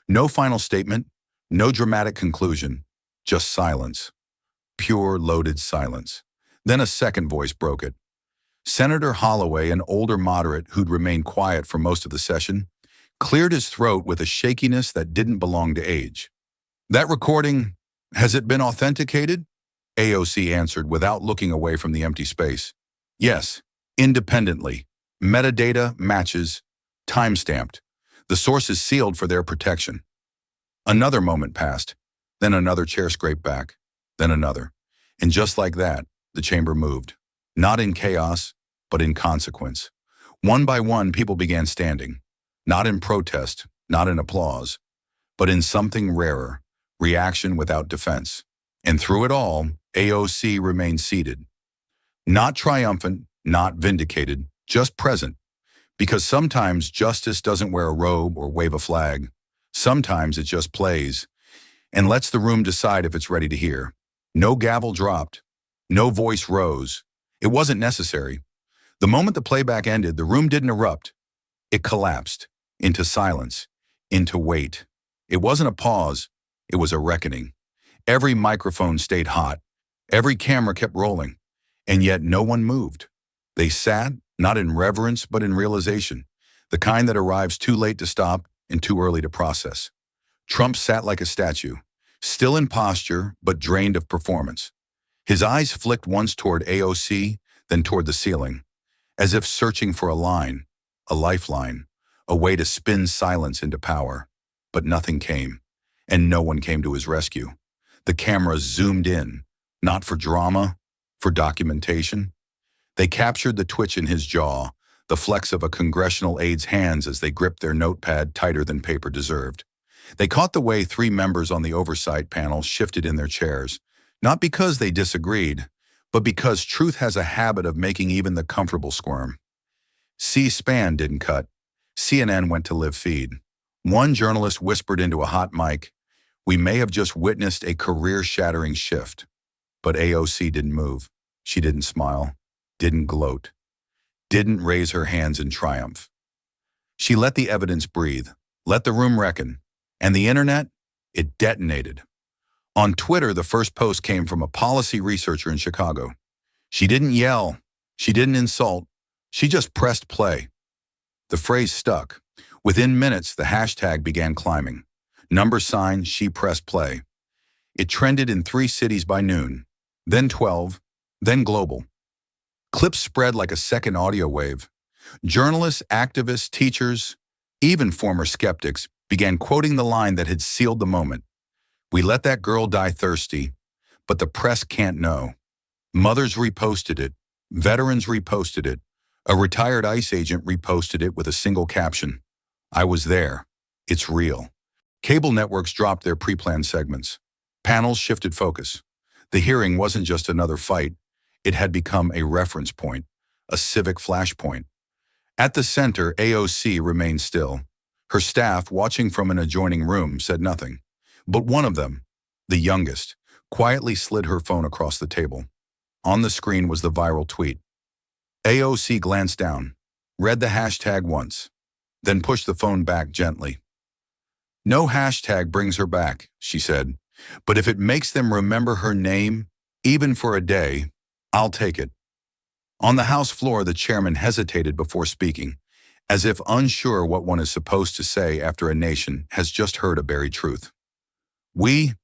Speaker 1: No final statement, no dramatic conclusion, just silence. Pure, loaded silence. Then a second voice broke it. Senator Holloway, an older moderate who'd remained quiet for most of the session, cleared his throat with a shakiness that didn't belong to age. That recording, has it been authenticated? AOC answered without looking away from the empty space. Yes, independently. Metadata, matches, time-stamped. The source is sealed for their protection. Another moment passed, then another chair scraped back, then another. And just like that, the chamber moved. Not in chaos, but in consequence. One by one, people began standing. Not in protest, not in applause, but in something rarer, reaction without defense. And through it all, AOC remained seated. Not triumphant, not vindicated, just present. Because sometimes justice doesn't wear a robe or wave a flag. Sometimes it just plays and lets the room decide if it's ready to hear. No gavel dropped. No voice rose. It wasn't necessary. The moment the playback ended, the room didn't erupt. It collapsed into silence, into wait. It wasn't a pause. It was a reckoning. Every microphone stayed hot. Every camera kept rolling. And yet no one moved. They sat, not in reverence, but in realization, the kind that arrives too late to stop and too early to process. Trump sat like a statue, still in posture, but drained of performance. His eyes flicked once toward AOC, then toward the ceiling, as if searching for a line, a lifeline, a way to spin silence into power. but nothing came, and no one came to his rescue. The cameras zoomed in, not for drama, for documentation. They captured the twitch in his jaw, the flex of a congressional aide's hands as they gripped their notepad tighter than paper deserved. They caught the way three members on the oversight panel shifted in their chairs, not because they disagreed, but because truth has a habit of making even the comfortable squirm. C-SPAN didn't cut. CNN went to live feed. One journalist whispered into a hot mic, "We may have just witnessed a career-shattering shift." But AOC didn't move. She didn't smile, didn't gloat, didn't raise her hands in triumph. She let the evidence breathe, let the room reckon, and the internet, it detonated. On Twitter, the first post came from a policy researcher in Chicago. She didn't yell, she didn't insult, she just pressed play. The phrase stuck. Within minutes, the hashtag began climbing. # she pressed play. It trended in 3 cities by noon, then 12, then global. Clips spread like a second audio wave. Journalists, activists, teachers, even former skeptics began quoting the line that had sealed the moment. "We let that girl die thirsty, but the press can't know." Mothers reposted it. Veterans reposted it. A retired ICE agent reposted it with a single caption, "I was there. It's real." Cable networks dropped their pre-planned segments. Panels shifted focus. The hearing wasn't just another fight. It had become a reference point, a civic flashpoint. At the center, AOC remained still. Her staff, watching from an adjoining room, said nothing. But one of them, the youngest, quietly slid her phone across the table. On the screen was the viral tweet. AOC glanced down, read the hashtag once, then pushed the phone back gently. "No hashtag brings her back," she said, "but if it makes them remember her name, even for a day, I'll take it." On the House floor, the chairman hesitated before speaking, as if unsure what one is supposed to say after a nation has just heard a buried truth. "We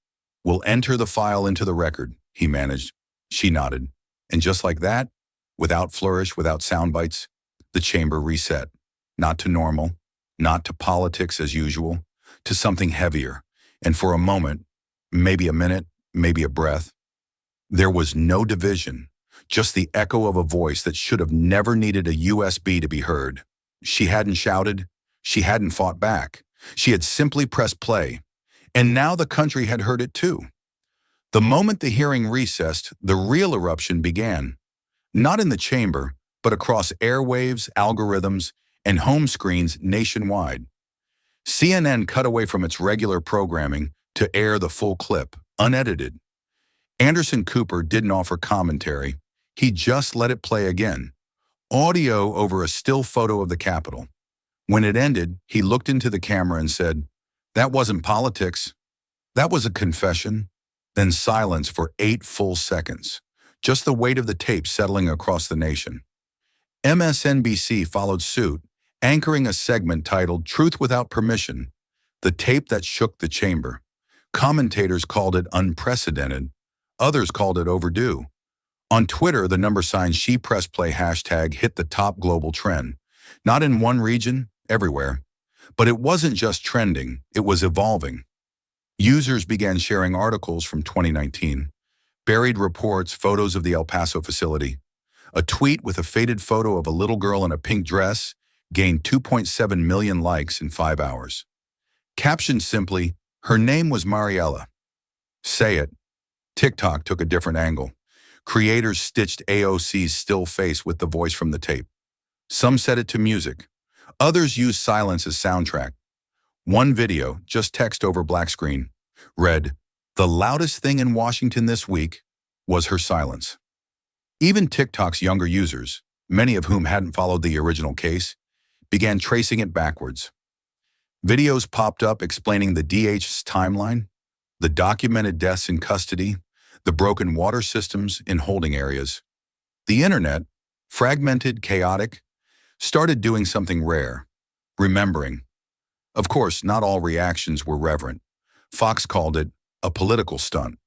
Speaker 1: will enter the file into the record," he managed. She nodded. And just like that, without flourish, without sound bites, the chamber reset. Not to normal, not to politics as usual, to something heavier. And for a moment, maybe a minute, maybe a breath, there was no division, just the echo of a voice that should have never needed a USB to be heard. She hadn't shouted, she hadn't fought back. She had simply pressed play. And now the country had heard it too. The moment the hearing recessed, the real eruption began. Not in the chamber, but across airwaves, algorithms, and home screens nationwide. CNN cut away from its regular programming to air the full clip, unedited. Anderson Cooper didn't offer commentary. He just let it play again. Audio over a still photo of the Capitol. When it ended, he looked into the camera and said, "That wasn't politics. That was a confession." Then silence for 8 full seconds. Just the weight of the tape settling across the nation. MSNBC followed suit, anchoring a segment titled "Truth Without Permission," the tape that shook the chamber. Commentators called it unprecedented. Others called it overdue. On Twitter, the # she pressed play hashtag hit the top global trend. Not in one region, everywhere. But it wasn't just trending, it was evolving. Users began sharing articles from 2019, buried reports, photos of the El Paso facility. A tweet with a faded photo of a little girl in a pink dress gained 2.7 million likes in 5 hours. Captioned simply, "Her name was Mariella." Say it. TikTok took a different angle. Creators stitched AOC's still face with the voice from the tape. Some set it to music. Others used silence as soundtrack. One video, just text over black screen, read, "The loudest thing in Washington this week was her silence." Even TikTok's younger users, many of whom hadn't followed the original case, began tracing it backwards. Videos popped up explaining the DH's timeline, the documented deaths in custody, the broken water systems in holding areas. The internet, fragmented, chaotic, started doing something rare, remembering. Of course, not all reactions were reverent. Fox called it a political stunt.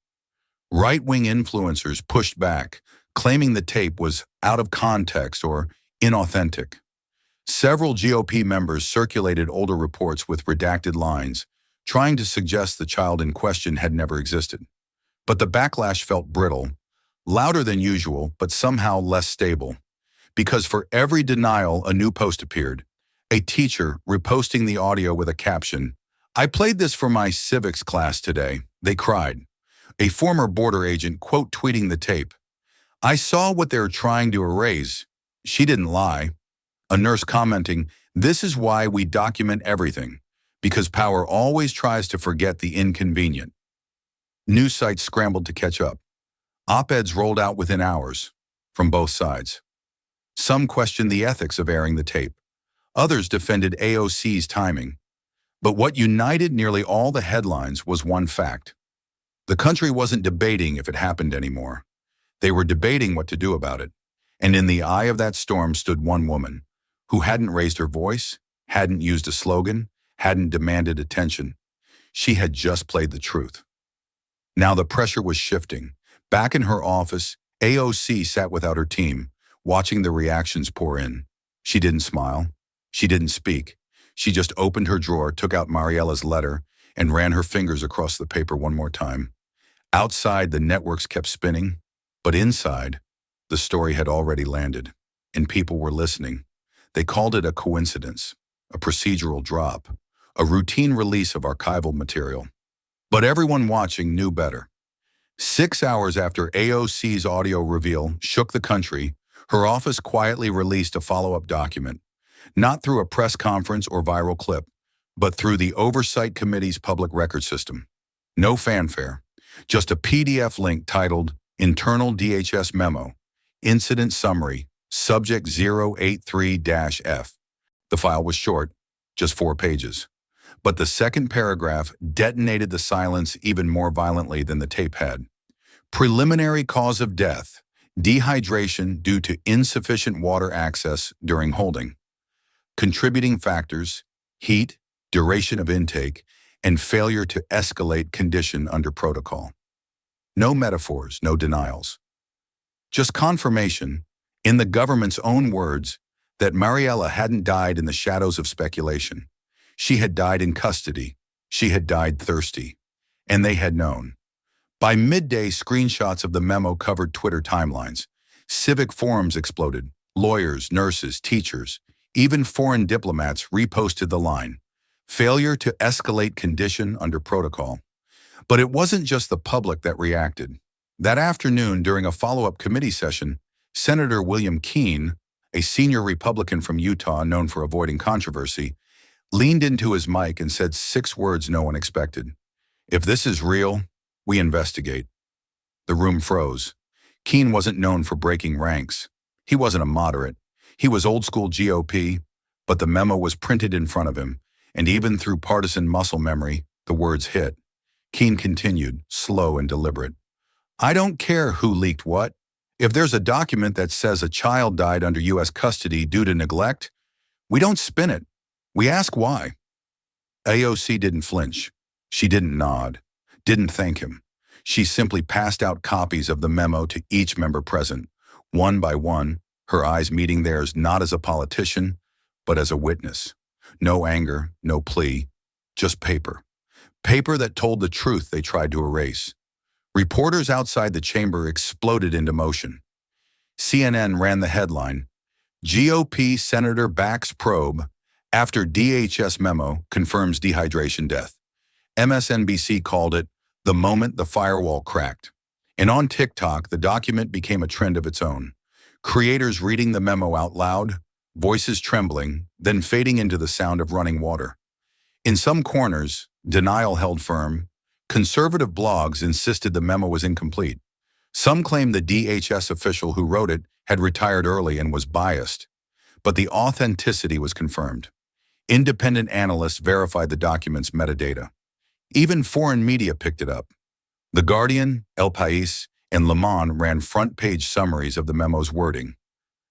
Speaker 1: Right-wing influencers pushed back, claiming the tape was out of context or inauthentic. Several GOP members circulated older reports with redacted lines, trying to suggest the child in question had never existed. But the backlash felt brittle, louder than usual, but somehow less stable. Because for every denial, a new post appeared. A teacher reposting the audio with a caption, "I played this for my civics class today," they cried. A former border agent quote tweeting the tape, "I saw what they're trying to erase. She didn't lie." A nurse commenting, "This is why we document everything, because power always tries to forget the inconvenient." News sites scrambled to catch up. Op-eds rolled out within hours, from both sides. Some questioned the ethics of airing the tape. Others defended AOC's timing. But what united nearly all the headlines was one fact. The country wasn't debating if it happened anymore. They were debating what to do about it. And in the eye of that storm stood one woman, who hadn't raised her voice, hadn't used a slogan, hadn't demanded attention. She had just played the truth. Now the pressure was shifting. Back in her office, AOC sat without her team, watching the reactions pour in. She didn't smile. She didn't speak. She just opened her drawer, took out Mariella's letter, and ran her fingers across the paper one more time. Outside, the networks kept spinning, but inside, the story had already landed, and people were listening. They called it a coincidence, a procedural drop, a routine release of archival material. But everyone watching knew better. 6 hours after AOC's audio reveal shook the country, her office quietly released a follow-up document, not through a press conference or viral clip, but through the Oversight Committee's public record system. No fanfare, just a PDF link titled Internal DHS Memo, Incident Summary, Subject 083-F. The file was short, just 4 pages. But the second paragraph detonated the silence even more violently than the tape had. Preliminary cause of death, dehydration due to insufficient water access during holding. Contributing factors, heat, duration of intake, and failure to escalate condition under protocol. No metaphors, no denials. Just confirmation, in the government's own words, that Mariella hadn't died in the shadows of speculation. She had died in custody. She had died thirsty. And they had known. By midday, screenshots of the memo covered Twitter timelines. Civic forums exploded. Lawyers, nurses, teachers, even foreign diplomats reposted the line, "Failure to escalate condition under protocol." But it wasn't just the public that reacted. That afternoon, during a follow-up committee session, Senator William Keene, a senior Republican from Utah known for avoiding controversy, leaned into his mic and said 6 words no one expected. "If this is real, we investigate." The room froze. Keene wasn't known for breaking ranks. He wasn't a moderate. He was old-school GOP, but the memo was printed in front of him, and even through partisan muscle memory, the words hit. Keene continued, slow and deliberate. "I don't care who leaked what. If there's a document that says a child died under U.S. custody due to neglect, we don't spin it. We ask why." AOC didn't flinch. She didn't nod, didn't thank him. She simply passed out copies of the memo to each member present, one by one, her eyes meeting theirs not as a politician, but as a witness. No anger, no plea, just paper. Paper that told the truth they tried to erase. Reporters outside the chamber exploded into motion. CNN ran the headline, "GOP Senator backs probe after DHS memo confirms dehydration death." MSNBC called it "the moment the firewall cracked." And on TikTok, the document became a trend of its own. Creators reading the memo out loud, voices trembling, then fading into the sound of running water. In some corners, denial held firm. Conservative blogs insisted the memo was incomplete. Some claimed the DHS official who wrote it had retired early and was biased. But the authenticity was confirmed. Independent analysts verified the document's metadata. Even foreign media picked it up. The Guardian, El País, and Le Monde ran front-page summaries of the memo's wording.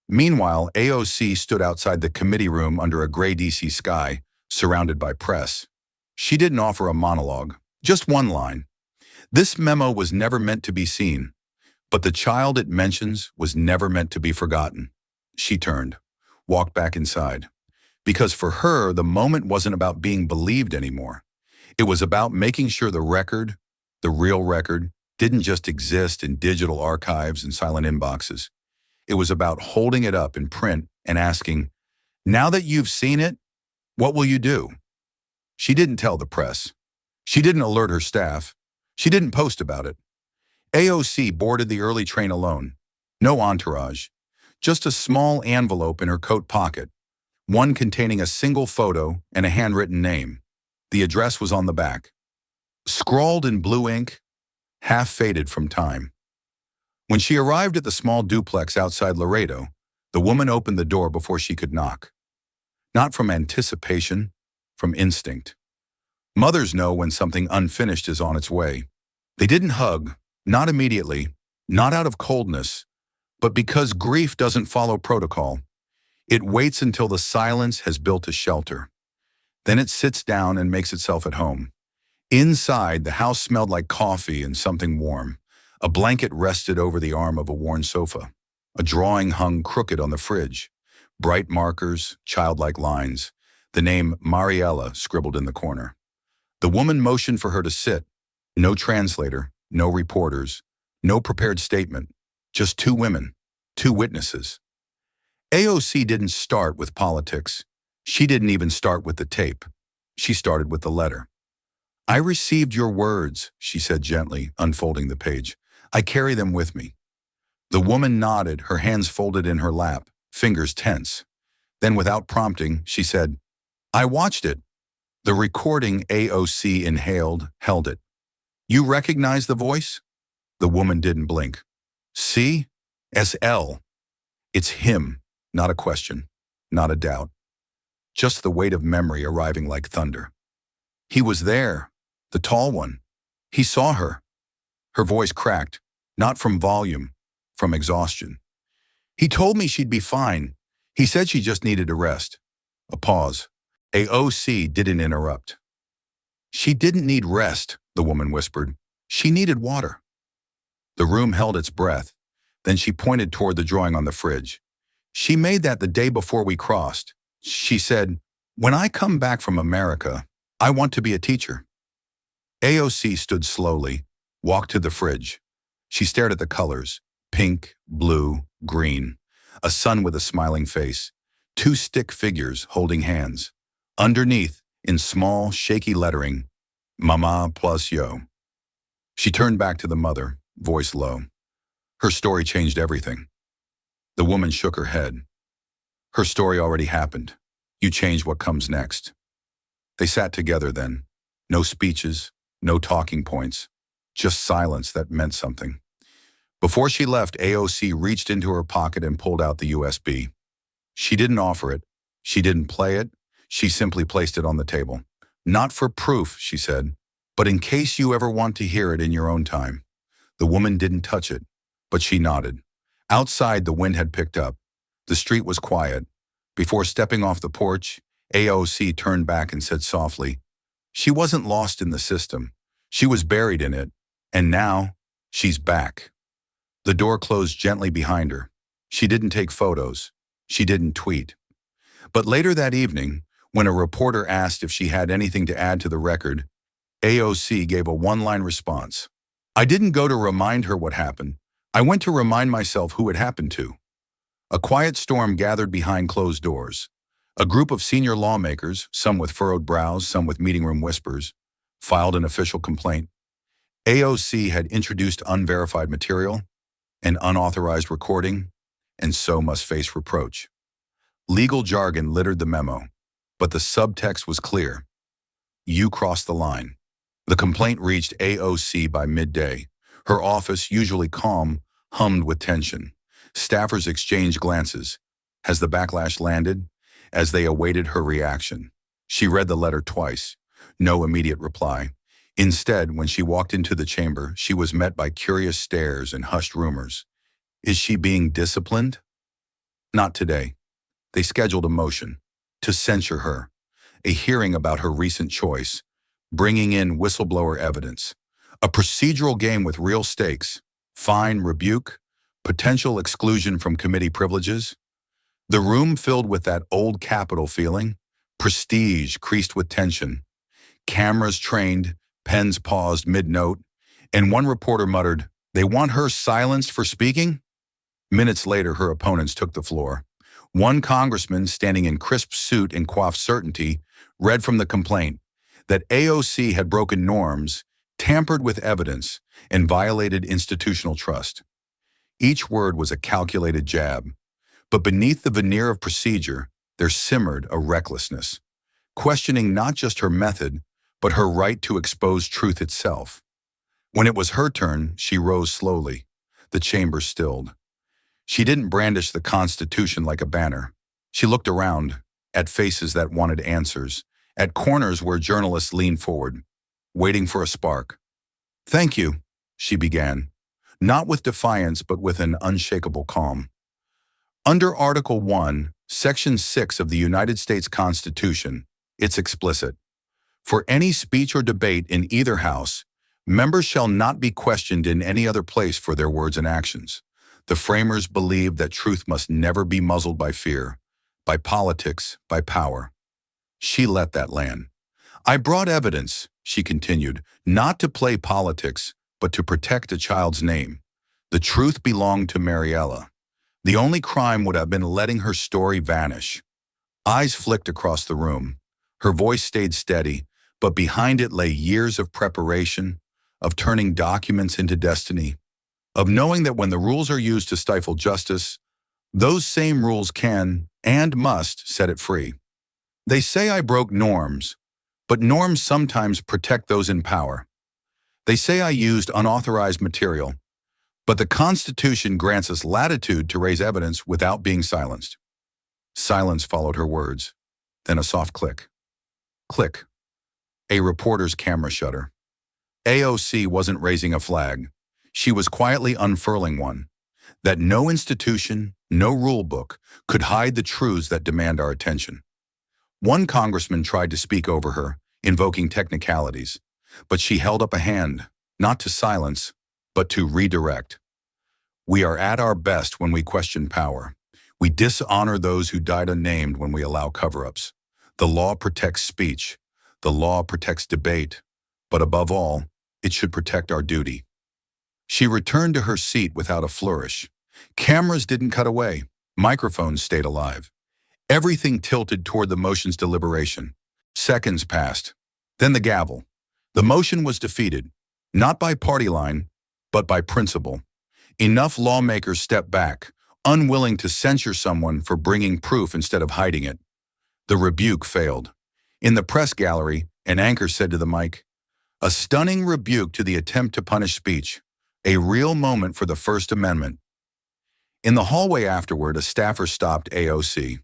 Speaker 1: Meanwhile, AOC stood outside the committee room under a gray DC sky, surrounded by press. She didn't offer a monologue, just one line. This memo was never meant to be seen, but the child it mentions was never meant to be forgotten. She turned, walked back inside. Because for her, the moment wasn't about being believed anymore. It was about making sure the record, the real record, didn't just exist in digital archives and silent inboxes. It was about holding it up in print and asking, now that you've seen it, what will you do? She didn't tell the press. She didn't alert her staff. She didn't post about it. AOC boarded the early train alone. No entourage. Just a small envelope in her coat pocket, one containing a single photo and a handwritten name. The address was on the back. Scrawled in blue ink, half faded from time. When she arrived at the small duplex outside Laredo, the woman opened the door before she could knock. Not from anticipation, from instinct. Mothers know when something unfinished is on its way. They didn't hug, not immediately, not out of coldness, but because grief doesn't follow protocol. It waits until the silence has built a shelter. Then it sits down and makes itself at home. Inside, the house smelled like coffee and something warm. A blanket rested over the arm of a worn sofa. A drawing hung crooked on the fridge. Bright markers, childlike lines. The name Mariella scribbled in the corner. The woman motioned for her to sit. No translator, no reporters, no prepared statement. Just two women, two witnesses. AOC didn't start with politics. She didn't even start with the tape. She started with the letter. I received your words, she said gently, unfolding the page. I carry them with me. The woman nodded, her hands folded in her lap, fingers tense. Then without prompting, she said, I watched it. The recording AOC inhaled, held it. You recognize the voice? The woman didn't blink. See? SL. It's him, not a question, not a doubt. Just the weight of memory arriving like thunder. He was there, the tall one. He saw her. Her voice cracked, not from volume, from exhaustion. He told me she'd be fine. He said she just needed a rest. A pause. AOC didn't interrupt. She didn't need rest, the woman whispered. She needed water. The room held its breath. Then she pointed toward the drawing on the fridge. She made that the day before we crossed. She said, when I come back from America, I want to be a teacher. AOC stood slowly, walked to the fridge. She stared at the colors, pink, blue, green, a sun with a smiling face, two stick figures holding hands. Underneath, in small, shaky lettering, Mama plus yo. She turned back to the mother, voice low. Her story changed everything. The woman shook her head. Her story already happened. You change what comes next. They sat together then. No speeches, no talking points, just silence that meant something. Before she left, AOC reached into her pocket and pulled out the USB. She didn't offer it. She didn't play it. She simply placed it on the table. Not for proof, she said, but in case you ever want to hear it in your own time. The woman didn't touch it, but she nodded. Outside, the wind had picked up. The street was quiet. Before stepping off the porch, AOC turned back and said softly, she wasn't lost in the system. She was buried in it, and now she's back. The door closed gently behind her. She didn't take photos. She didn't tweet. But later that evening, when a reporter asked if she had anything to add to the record, AOC gave a one-line response. I didn't go to remind her what happened. I went to remind myself who it happened to. A quiet storm gathered behind closed doors. A group of senior lawmakers, some with furrowed brows, some with meeting room whispers, filed an official complaint. AOC had introduced unverified material, an unauthorized recording, and so must face reproach. Legal jargon littered the memo, but the subtext was clear. You crossed the line. The complaint reached AOC by midday. Her office, usually calm, hummed with tension. Staffers exchanged glances. Has the backlash landed? As they awaited her reaction. She read the letter twice. No immediate reply. Instead, when she walked into the chamber, she was met by curious stares and hushed rumors. Is she being disciplined? Not today. They scheduled a motion to censure her, a hearing about her recent choice, bringing in whistleblower evidence, a procedural game with real stakes, fine, rebuke, potential exclusion from committee privileges. The room filled with that old Capitol feeling, prestige creased with tension. Cameras trained, pens paused mid-note, and one reporter muttered, "They want her silenced for speaking?" Minutes later, her opponents took the floor. One congressman, standing in crisp suit and coiffed certainty, read from the complaint that AOC had broken norms, tampered with evidence, and violated institutional trust. Each word was a calculated jab, but beneath the veneer of procedure, there simmered a recklessness, questioning not just her method, but her right to expose truth itself. When it was her turn, she rose slowly. The chamber stilled. She didn't brandish the Constitution like a banner. She looked around, at faces that wanted answers, at corners where journalists leaned forward, waiting for a spark. "Thank you," she began, not with defiance but with an unshakable calm. Under Article 1, Section 6 of the United States Constitution, it's explicit. For any speech or debate in either house, members shall not be questioned in any other place for their words and actions. The framers believed that truth must never be muzzled by fear, by politics, by power. She let that land. "I brought evidence," she continued, "not to play politics, but to protect a child's name. The truth belonged to Mariella. The only crime would have been letting her story vanish." Eyes flicked across the room. Her voice stayed steady, but behind it lay years of preparation, of turning documents into destiny, of knowing that when the rules are used to stifle justice, those same rules can and must set it free. "They say I broke norms, but norms sometimes protect those in power. They say I used unauthorized material, but the Constitution grants us latitude to raise evidence without being silenced." Silence followed her words, then a soft click. Click. A reporter's camera shutter. AOC wasn't raising a flag. She was quietly unfurling one. That no institution, no rule book, could hide the truths that demand our attention. One congressman tried to speak over her, invoking technicalities, but she held up a hand, not to silence, but to redirect. "We are at our best when we question power. We dishonor those who died unnamed when we allow cover-ups. The law protects speech. The law protects debate. But above all, it should protect our duty." She returned to her seat without a flourish. Cameras didn't cut away. Microphones stayed alive. Everything tilted toward the motion's deliberation. Seconds passed. Then the gavel. The motion was defeated, not by party line, but by principle. Enough lawmakers stepped back, unwilling to censure someone for bringing proof instead of hiding it. The rebuke failed. In the press gallery, an anchor said to the mic, "A stunning rebuke to the attempt to punish speech. A real moment for the First Amendment." In the hallway afterward, a staffer stopped AOC.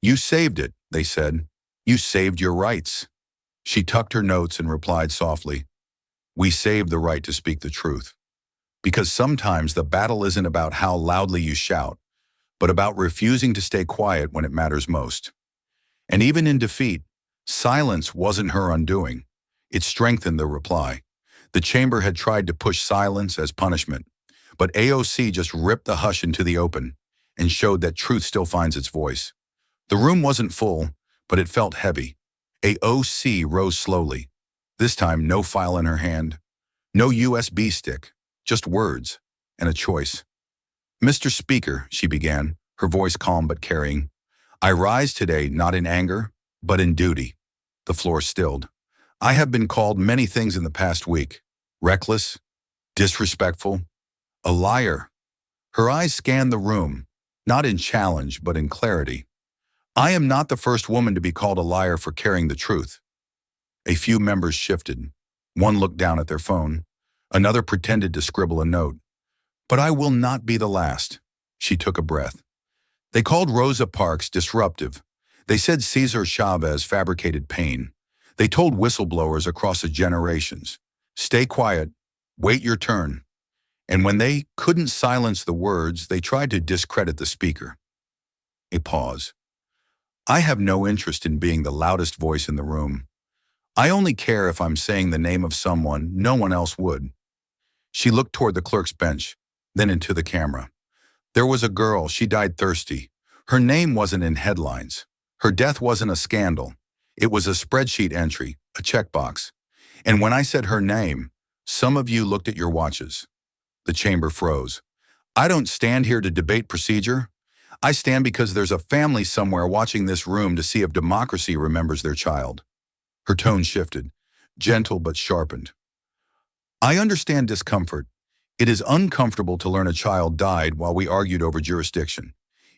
Speaker 1: "You saved it," they said. "You saved your rights." She tucked her notes and replied softly, "We saved the right to speak the truth. Because sometimes the battle isn't about how loudly you shout, but about refusing to stay quiet when it matters most." And even in defeat, silence wasn't her undoing. It strengthened the reply. The chamber had tried to push silence as punishment, but AOC just ripped the hush into the open and showed that truth still finds its voice. The room wasn't full, but it felt heavy. AOC rose slowly. This time, no file in her hand, no USB stick, just words and a choice. "Mr. Speaker," she began, her voice calm but carrying, "I rise today not in anger, but in duty." The floor stilled. "I have been called many things in the past week. Reckless, disrespectful, a liar." Her eyes scanned the room, not in challenge, but in clarity. "I am not the first woman to be called a liar for carrying the truth." A few members shifted. One looked down at their phone. Another pretended to scribble a note. "But I will not be the last." She took a breath. "They called Rosa Parks disruptive. They said Cesar Chavez fabricated pain. They told whistleblowers across the generations, stay quiet, wait your turn. And when they couldn't silence the words, they tried to discredit the speaker." A pause. "I have no interest in being the loudest voice in the room. I only care if I'm saying the name of someone no one else would." She looked toward the clerk's bench, then into the camera. "There was a girl, she died thirsty. Her name wasn't in headlines. Her death wasn't a scandal. It was a spreadsheet entry, a checkbox. And when I said her name, some of you looked at your watches. The chamber froze. I don't stand here to debate procedure. I stand because there's a family somewhere watching this room to see if democracy remembers their child. Her tone shifted, gentle but sharpened. I understand discomfort. It is uncomfortable to learn a child died while we argued over jurisdiction.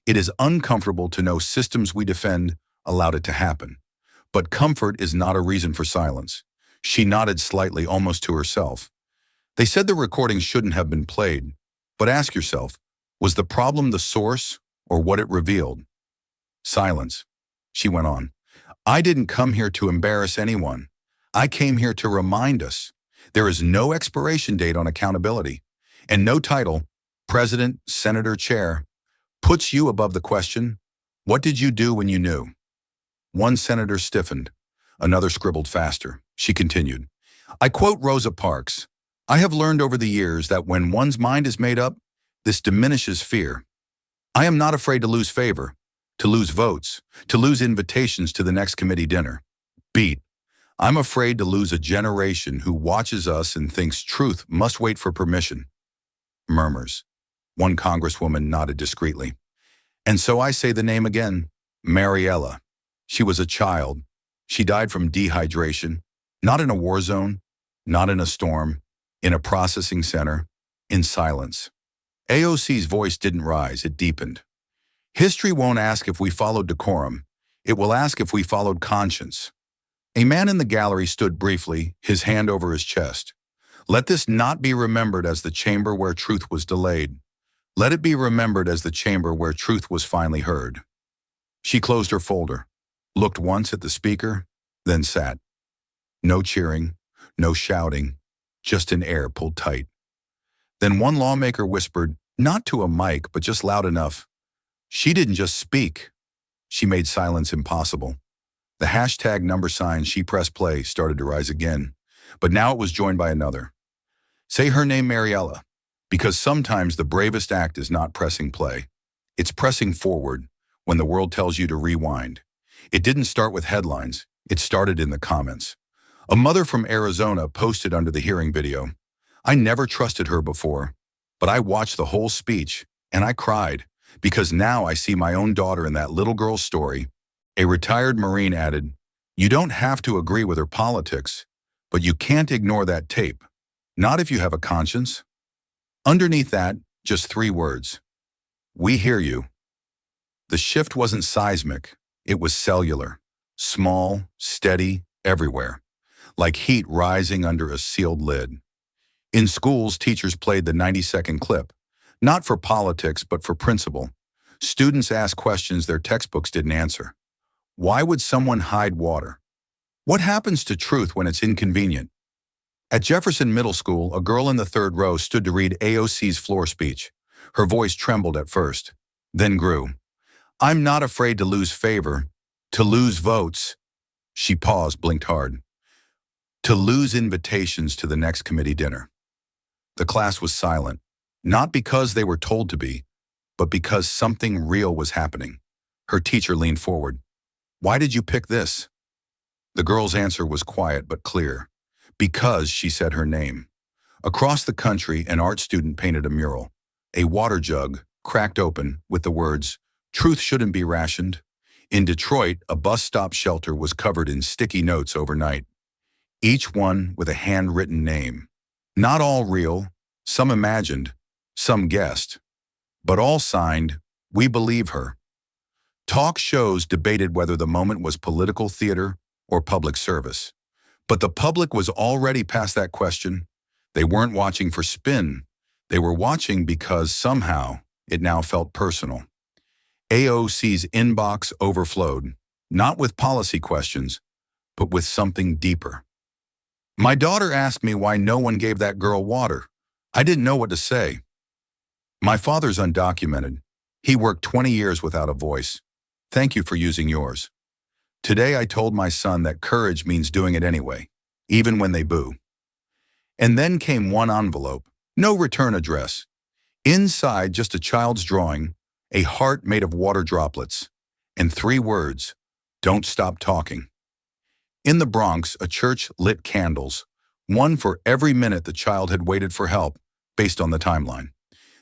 Speaker 1: It is uncomfortable to know systems we defend allowed it to happen. But comfort is not a reason for silence. She nodded slightly, almost to herself. They said the recording shouldn't have been played. But ask yourself, was the problem the source or what it revealed? Silence. She went on. I didn't come here to embarrass anyone. I came here to remind us. There is no expiration date on accountability. And no title, president, senator, chair, puts you above the question, what did you do when you knew? One senator stiffened. Another scribbled faster. She continued. I quote Rosa Parks. I have learned over the years that when one's mind is made up, this diminishes fear. I am not afraid to lose favor, to lose votes, to lose invitations to the next committee dinner. Beat. I'm afraid to lose a generation who watches us and thinks truth must wait for permission. Murmurs. One congresswoman nodded discreetly. And so I say the name again, Mariella. She was a child. She died from dehydration, not in a war zone, not in a storm, in a processing center, in silence. AOC's voice didn't rise, it deepened. History won't ask if we followed decorum. It will ask if we followed conscience. A man in the gallery stood briefly, his hand over his chest. Let this not be remembered as the chamber where truth was delayed. Let it be remembered as the chamber where truth was finally heard. She closed her folder, looked once at the speaker, then sat. No cheering, no shouting, just an air pulled tight. Then one lawmaker whispered, not to a mic, but just loud enough. She didn't just speak. She made silence impossible. The hashtag number sign she pressed play started to rise again, but now it was joined by another. Say her name, Mariella, because sometimes the bravest act is not pressing play. It's pressing forward when the world tells you to rewind. It didn't start with headlines. It started in the comments. A mother from Arizona posted under the hearing video, I never trusted her before, but I watched the whole speech and I cried because now I see my own daughter in that little girl's story. A retired Marine added, you don't have to agree with her politics, but you can't ignore that tape. Not if you have a conscience. Underneath that, just 3 words. We hear you. The shift wasn't seismic. It was cellular. Small, steady, everywhere. Like heat rising under a sealed lid. In schools, teachers played the 90-second clip. Not for politics, but for principle. Students asked questions their textbooks didn't answer. Why would someone hide water? What happens to truth when it's inconvenient? At Jefferson Middle School, a girl in the 3rd row stood to read AOC's floor speech. Her voice trembled at first, then grew. I'm not afraid to lose favor, to lose votes. She paused, blinked hard. To lose invitations to the next committee dinner. The class was silent, not because they were told to be, but because something real was happening. Her teacher leaned forward. Why did you pick this? The girl's answer was quiet but clear. Because she said her name. Across the country, an art student painted a mural. A water jug, cracked open, with the words, truth shouldn't be rationed. In Detroit, a bus stop shelter was covered in sticky notes overnight. Each one with a handwritten name. Not all real, some imagined, some guessed. But all signed, we believe her. Talk shows debated whether the moment was political theater or public service. But the public was already past that question. They weren't watching for spin. They were watching because somehow it now felt personal. AOC's inbox overflowed, not with policy questions, but with something deeper. My daughter asked me why no one gave that girl water. I didn't know what to say. My father's undocumented. He worked 20 years without a voice. Thank you for using yours. Today I told my son that courage means doing it anyway, even when they boo. And then came one envelope, no return address. Inside, just a child's drawing, a heart made of water droplets, and 3 words, don't stop talking. In the Bronx, a church lit candles, one for every minute the child had waited for help, based on the timeline.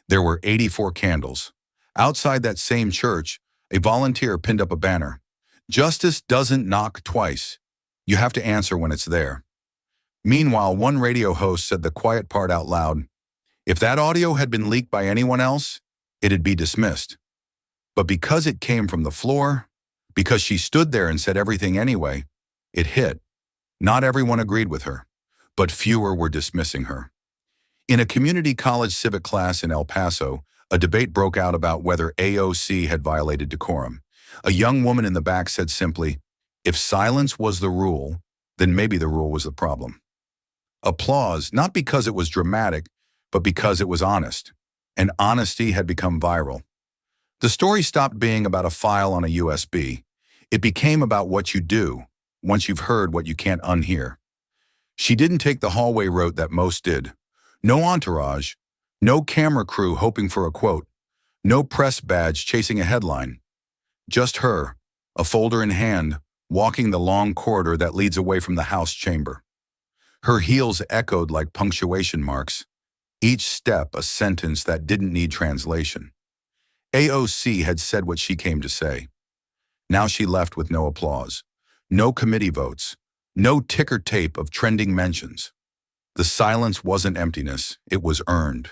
Speaker 1: There were 84 candles. Outside that same church, a volunteer pinned up a banner. Justice doesn't knock twice. You have to answer when it's there. Meanwhile, one radio host said the quiet part out loud. If that audio had been leaked by anyone else, it'd be dismissed. But because it came from the floor, because she stood there and said everything anyway, it hit. Not everyone agreed with her, but fewer were dismissing her. In a community college civic class in El Paso, a debate broke out about whether AOC had violated decorum. A young woman in the back said simply, "If silence was the rule, then maybe the rule was the problem." Applause, not because it was dramatic, but because it was honest. And honesty had become viral. The story stopped being about a file on a USB. It became about what you do once you've heard what you can't unhear. She didn't take the hallway route that most did. No entourage, no camera crew hoping for a quote, no press badge chasing a headline. Just her, a folder in hand, walking the long corridor that leads away from the House chamber. Her heels echoed like punctuation marks, each step a sentence that didn't need translation. AOC had said what she came to say. Now she left with no applause, no committee votes, no ticker tape of trending mentions. The silence wasn't emptiness, it was earned.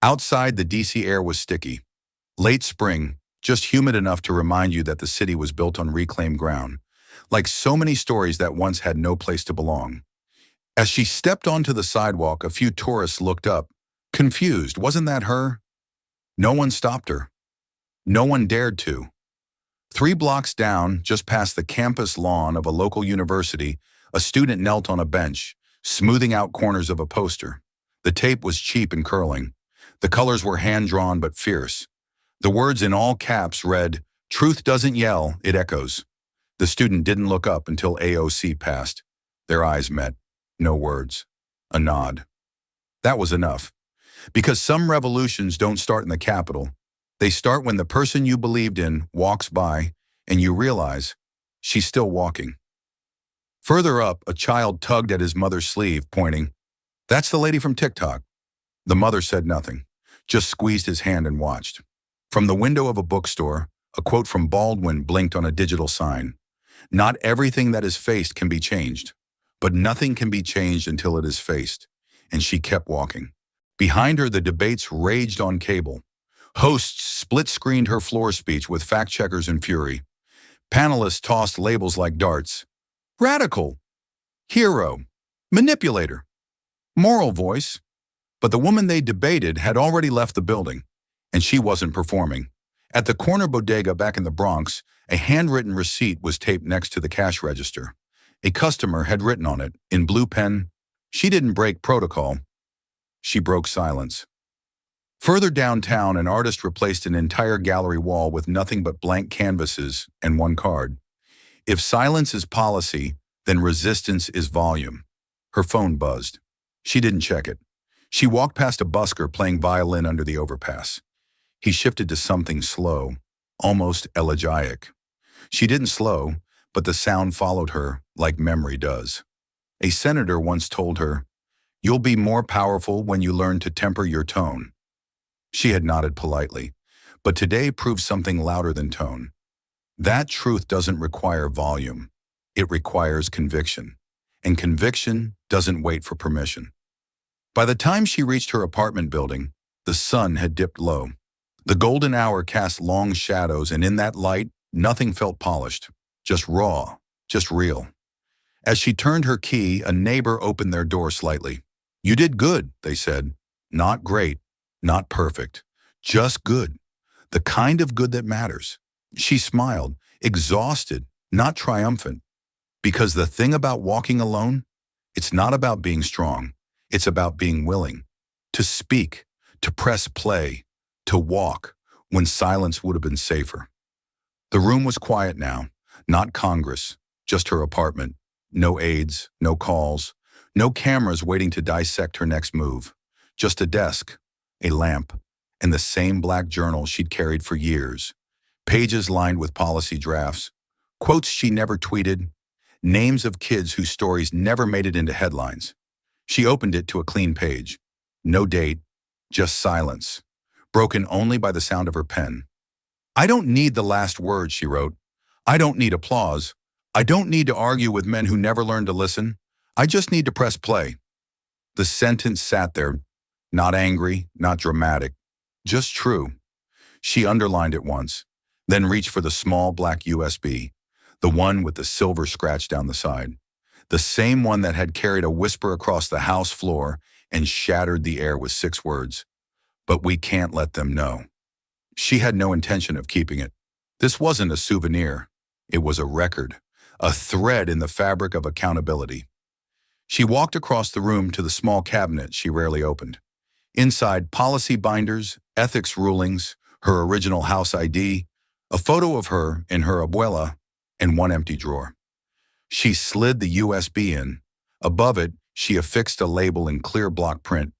Speaker 1: Outside, the DC air was sticky. Late spring, just humid enough to remind you that the city was built on reclaimed ground, like so many stories that once had no place to belong. As she stepped onto the sidewalk, a few tourists looked up, confused. Wasn't that her? No one stopped her. No one dared to. 3 blocks down, just past the campus lawn of a local university, a student knelt on a bench, smoothing out corners of a poster. The tape was cheap and curling. The colors were hand-drawn but fierce. The words in all caps read, "Truth doesn't yell, it echoes." The student didn't look up until AOC passed. Their eyes met. No words. A nod. That was enough. Because some revolutions don't start in the Capitol. They start when the person you believed in walks by and you realize she's still walking. Further up, a child tugged at his mother's sleeve, pointing, "That's the lady from TikTok." The mother said nothing, just squeezed his hand and watched. From the window of a bookstore, a quote from Baldwin blinked on a digital sign. "Not everything that is faced can be changed, but nothing can be changed until it is faced." And she kept walking. Behind her, the debates raged on cable. Hosts split-screened her floor speech with fact-checkers in fury. Panelists tossed labels like darts. Radical, hero, manipulator, moral voice. But the woman they debated had already left the building, and she wasn't performing. At the corner bodega back in the Bronx, a handwritten receipt was taped next to the cash register. A customer had written on it, in blue pen, "She didn't break protocol. She broke silence." Further downtown, an artist replaced an entire gallery wall with nothing but blank canvases and one card. "If silence is policy, then resistance is volume." Her phone buzzed. She didn't check it. She walked past a busker playing violin under the overpass. He shifted to something slow, almost elegiac. She didn't slow, but the sound followed her like memory does. A senator once told her, "You'll be more powerful when you learn to temper your tone." She had nodded politely, but today proved something louder than tone. That truth doesn't require volume. It requires conviction. And conviction doesn't wait for permission. By the time she reached her apartment building, the sun had dipped low. The golden hour cast long shadows, and in that light, nothing felt polished, just raw, just real. As she turned her key, a neighbor opened their door slightly. "You did good," they said. "Not great, not perfect, just good. The kind of good that matters." She smiled, exhausted, not triumphant. Because the thing about walking alone, it's not about being strong. It's about being willing to speak, to press play, to walk when silence would have been safer. The room was quiet now, not Congress, just her apartment. No aides, no calls, no cameras waiting to dissect her next move. Just a desk, a lamp, and the same black journal she'd carried for years. Pages lined with policy drafts, quotes she never tweeted, names of kids whose stories never made it into headlines. She opened it to a clean page. No date, just silence, broken only by the sound of her pen. I don't need the last word, she wrote. I don't need applause. I don't need to argue with men who never learned to listen. I just need to press play. The sentence sat there, not angry, not dramatic, just true. She underlined it once, then reached for the small black USB, the one with the silver scratch down the side, the same one that had carried a whisper across the house floor and shattered the air with 6 words. But we can't let them know. She had no intention of keeping it. This wasn't a souvenir. It was a record, a thread in the fabric of accountability. She walked across the room to the small cabinet she rarely opened. Inside, policy binders, ethics rulings, her original house ID, a photo of her in her abuela, and one empty drawer. She slid the USB in. Above it, she affixed a label in clear block print,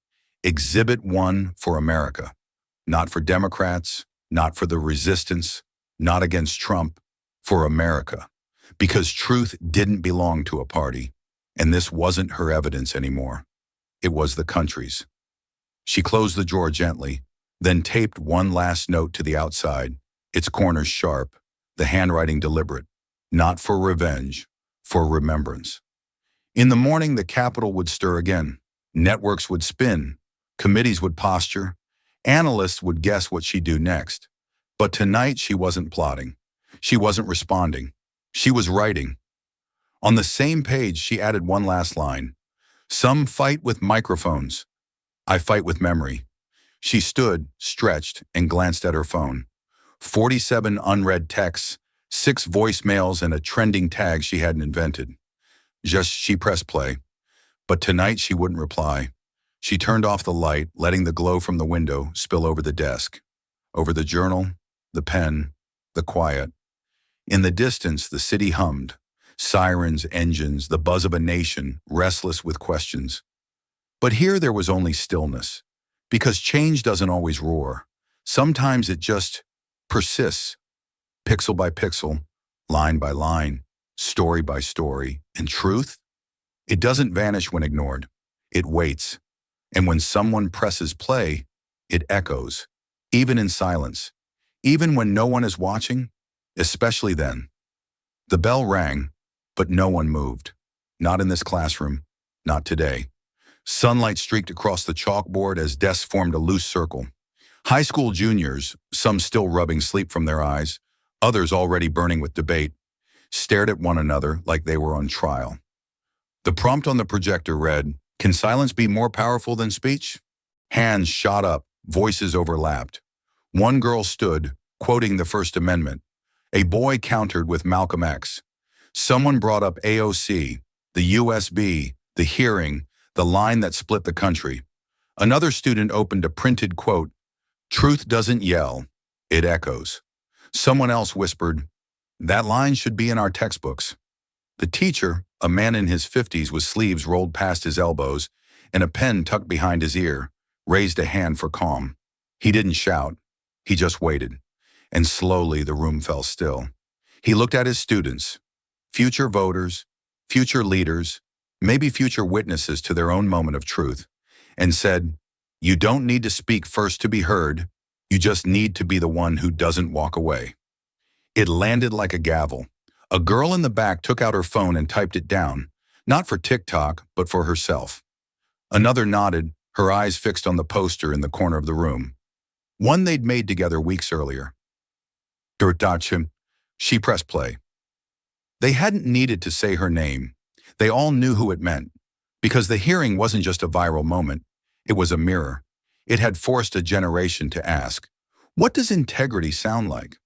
Speaker 1: Exhibit 1 for America. Not for Democrats, not for the resistance, not against Trump, for America. Because truth didn't belong to a party, and this wasn't her evidence anymore. It was the country's. She closed the drawer gently, then taped one last note to the outside, its corners sharp, the handwriting deliberate, not for revenge, for remembrance. In the morning, the Capitol would stir again. Networks would spin, committees would posture, analysts would guess what she'd do next. But tonight, she wasn't plotting. She wasn't responding. She was writing. On the same page, she added one last line. Some fight with microphones. I fight with memory. She stood, stretched, and glanced at her phone. 47 unread texts, 6 voicemails, and a trending tag she hadn't invented. She pressed play. But tonight she wouldn't reply. She turned off the light, letting the glow from the window spill over the desk, over the journal, the pen, the quiet. In the distance, the city hummed. Sirens, engines, the buzz of a nation, restless with questions. But here there was only stillness, because change doesn't always roar. Sometimes it just persists, pixel by pixel, line by line, story by story. And truth? It doesn't vanish when ignored. It waits. And when someone presses play, it echoes, even in silence, even when no one is watching, especially then. The bell rang, but no one moved. Not in this classroom, not today. Sunlight streaked across the chalkboard as desks formed a loose circle. High school juniors, some still rubbing sleep from their eyes, others already burning with debate, stared at one another like they were on trial. The prompt on the projector read, "Can silence be more powerful than speech?" Hands shot up, voices overlapped. One girl stood, quoting the First Amendment. A boy countered with Malcolm X. Someone brought up AOC, the USB, the hearing, the line that split the country. Another student opened a printed quote, "Truth doesn't yell, it echoes." Someone else whispered, "That line should be in our textbooks." The teacher, a man in his 50s with sleeves rolled past his elbows and a pen tucked behind his ear, raised a hand for calm. He didn't shout. He just waited. And slowly the room fell still. He looked at his students, future voters, future leaders, maybe future witnesses to their own moment of truth, and said, "You don't need to speak first to be heard. You just need to be the one who doesn't walk away." It landed like a gavel. A girl in the back took out her phone and typed it down, not for TikTok, but for herself. Another nodded, her eyes fixed on the poster in the corner of the room, one they'd made together weeks earlier. She pressed play. They hadn't needed to say her name. They all knew who it meant, because the hearing wasn't just a viral moment, it was a mirror. It had forced a generation to ask, what does integrity sound like?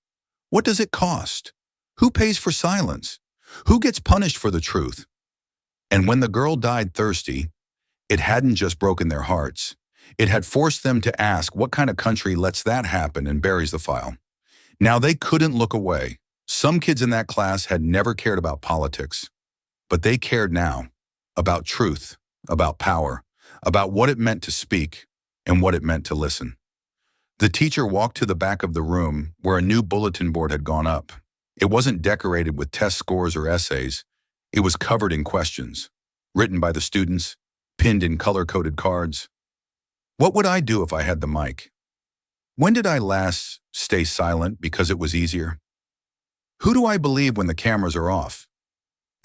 Speaker 1: What does it cost? Who pays for silence? Who gets punished for the truth? And when the girl died thirsty, it hadn't just broken their hearts. It had forced them to ask what kind of country lets that happen and buries the file. Now they couldn't look away. Some kids in that class had never cared about politics, but they cared now about truth, about power, about what it meant to speak and what it meant to listen. The teacher walked to the back of the room where a new bulletin board had gone up. It wasn't decorated with test scores or essays. It was covered in questions, written by the students, pinned in color-coded cards. What would I do if I had the mic? When did I last stay silent because it was easier? Who do I believe when the cameras are off?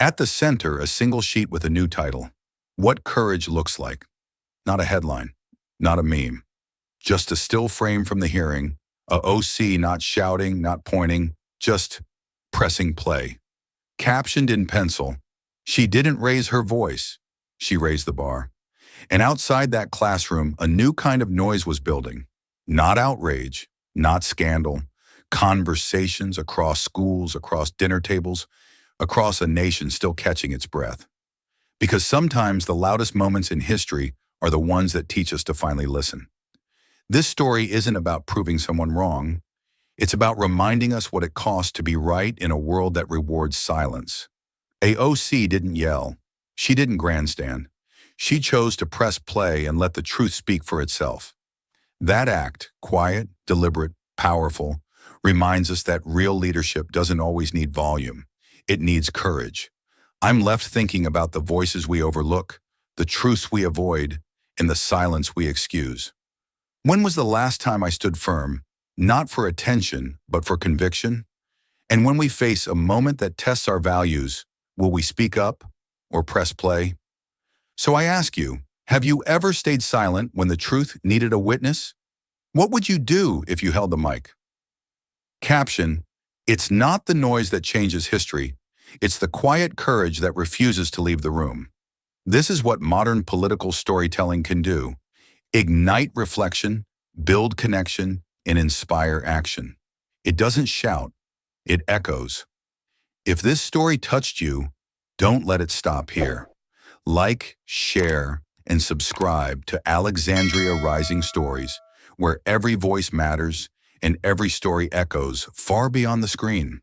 Speaker 1: At the center, a single sheet with a new title. What courage looks like. Not a headline, not a meme. Just a still frame from the hearing, a OC not shouting, not pointing, just pressing play. Captioned in pencil, she didn't raise her voice, she raised the bar. And outside that classroom, a new kind of noise was building. Not outrage, not scandal, conversations across schools, across dinner tables, across a nation still catching its breath. Because sometimes the loudest moments in history are the ones that teach us to finally listen. This story isn't about proving someone wrong. It's about reminding us what it costs to be right in a world that rewards silence. AOC didn't yell. She didn't grandstand. She chose to press play and let the truth speak for itself. That act, quiet, deliberate, powerful, reminds us that real leadership doesn't always need volume. It needs courage. I'm left thinking about the voices we overlook, the truths we avoid, and the silence we excuse. When was the last time I stood firm, not for attention, but for conviction? And when we face a moment that tests our values, will we speak up or press play? So I ask you, have you ever stayed silent when the truth needed a witness? What would you do if you held the mic? Caption, it's not the noise that changes history, it's the quiet courage that refuses to leave the room. This is what modern political storytelling can do. Ignite reflection, build connection, and inspire action. It doesn't shout, it echoes. If this story touched you, don't let it stop here. Like, share, and subscribe to Alexandria Rising Stories, where every voice matters and every story echoes far beyond the screen.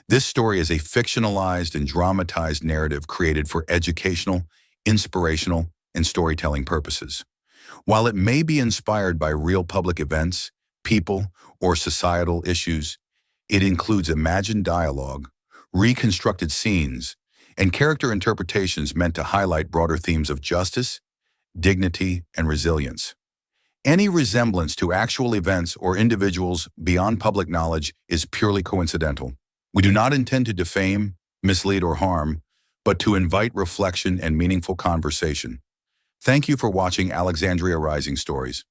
Speaker 1: This story is a fictionalized and dramatized narrative created for educational, inspirational, and storytelling purposes. While it may be inspired by real public events, people, or societal issues, it includes imagined dialogue, reconstructed scenes, and character interpretations meant to highlight broader themes of justice, dignity, and resilience. Any resemblance to actual events or individuals beyond public knowledge is purely coincidental. We do not intend to defame, mislead, or harm, but to invite reflection and meaningful conversation. Thank you for watching Alexandria Rising Stories.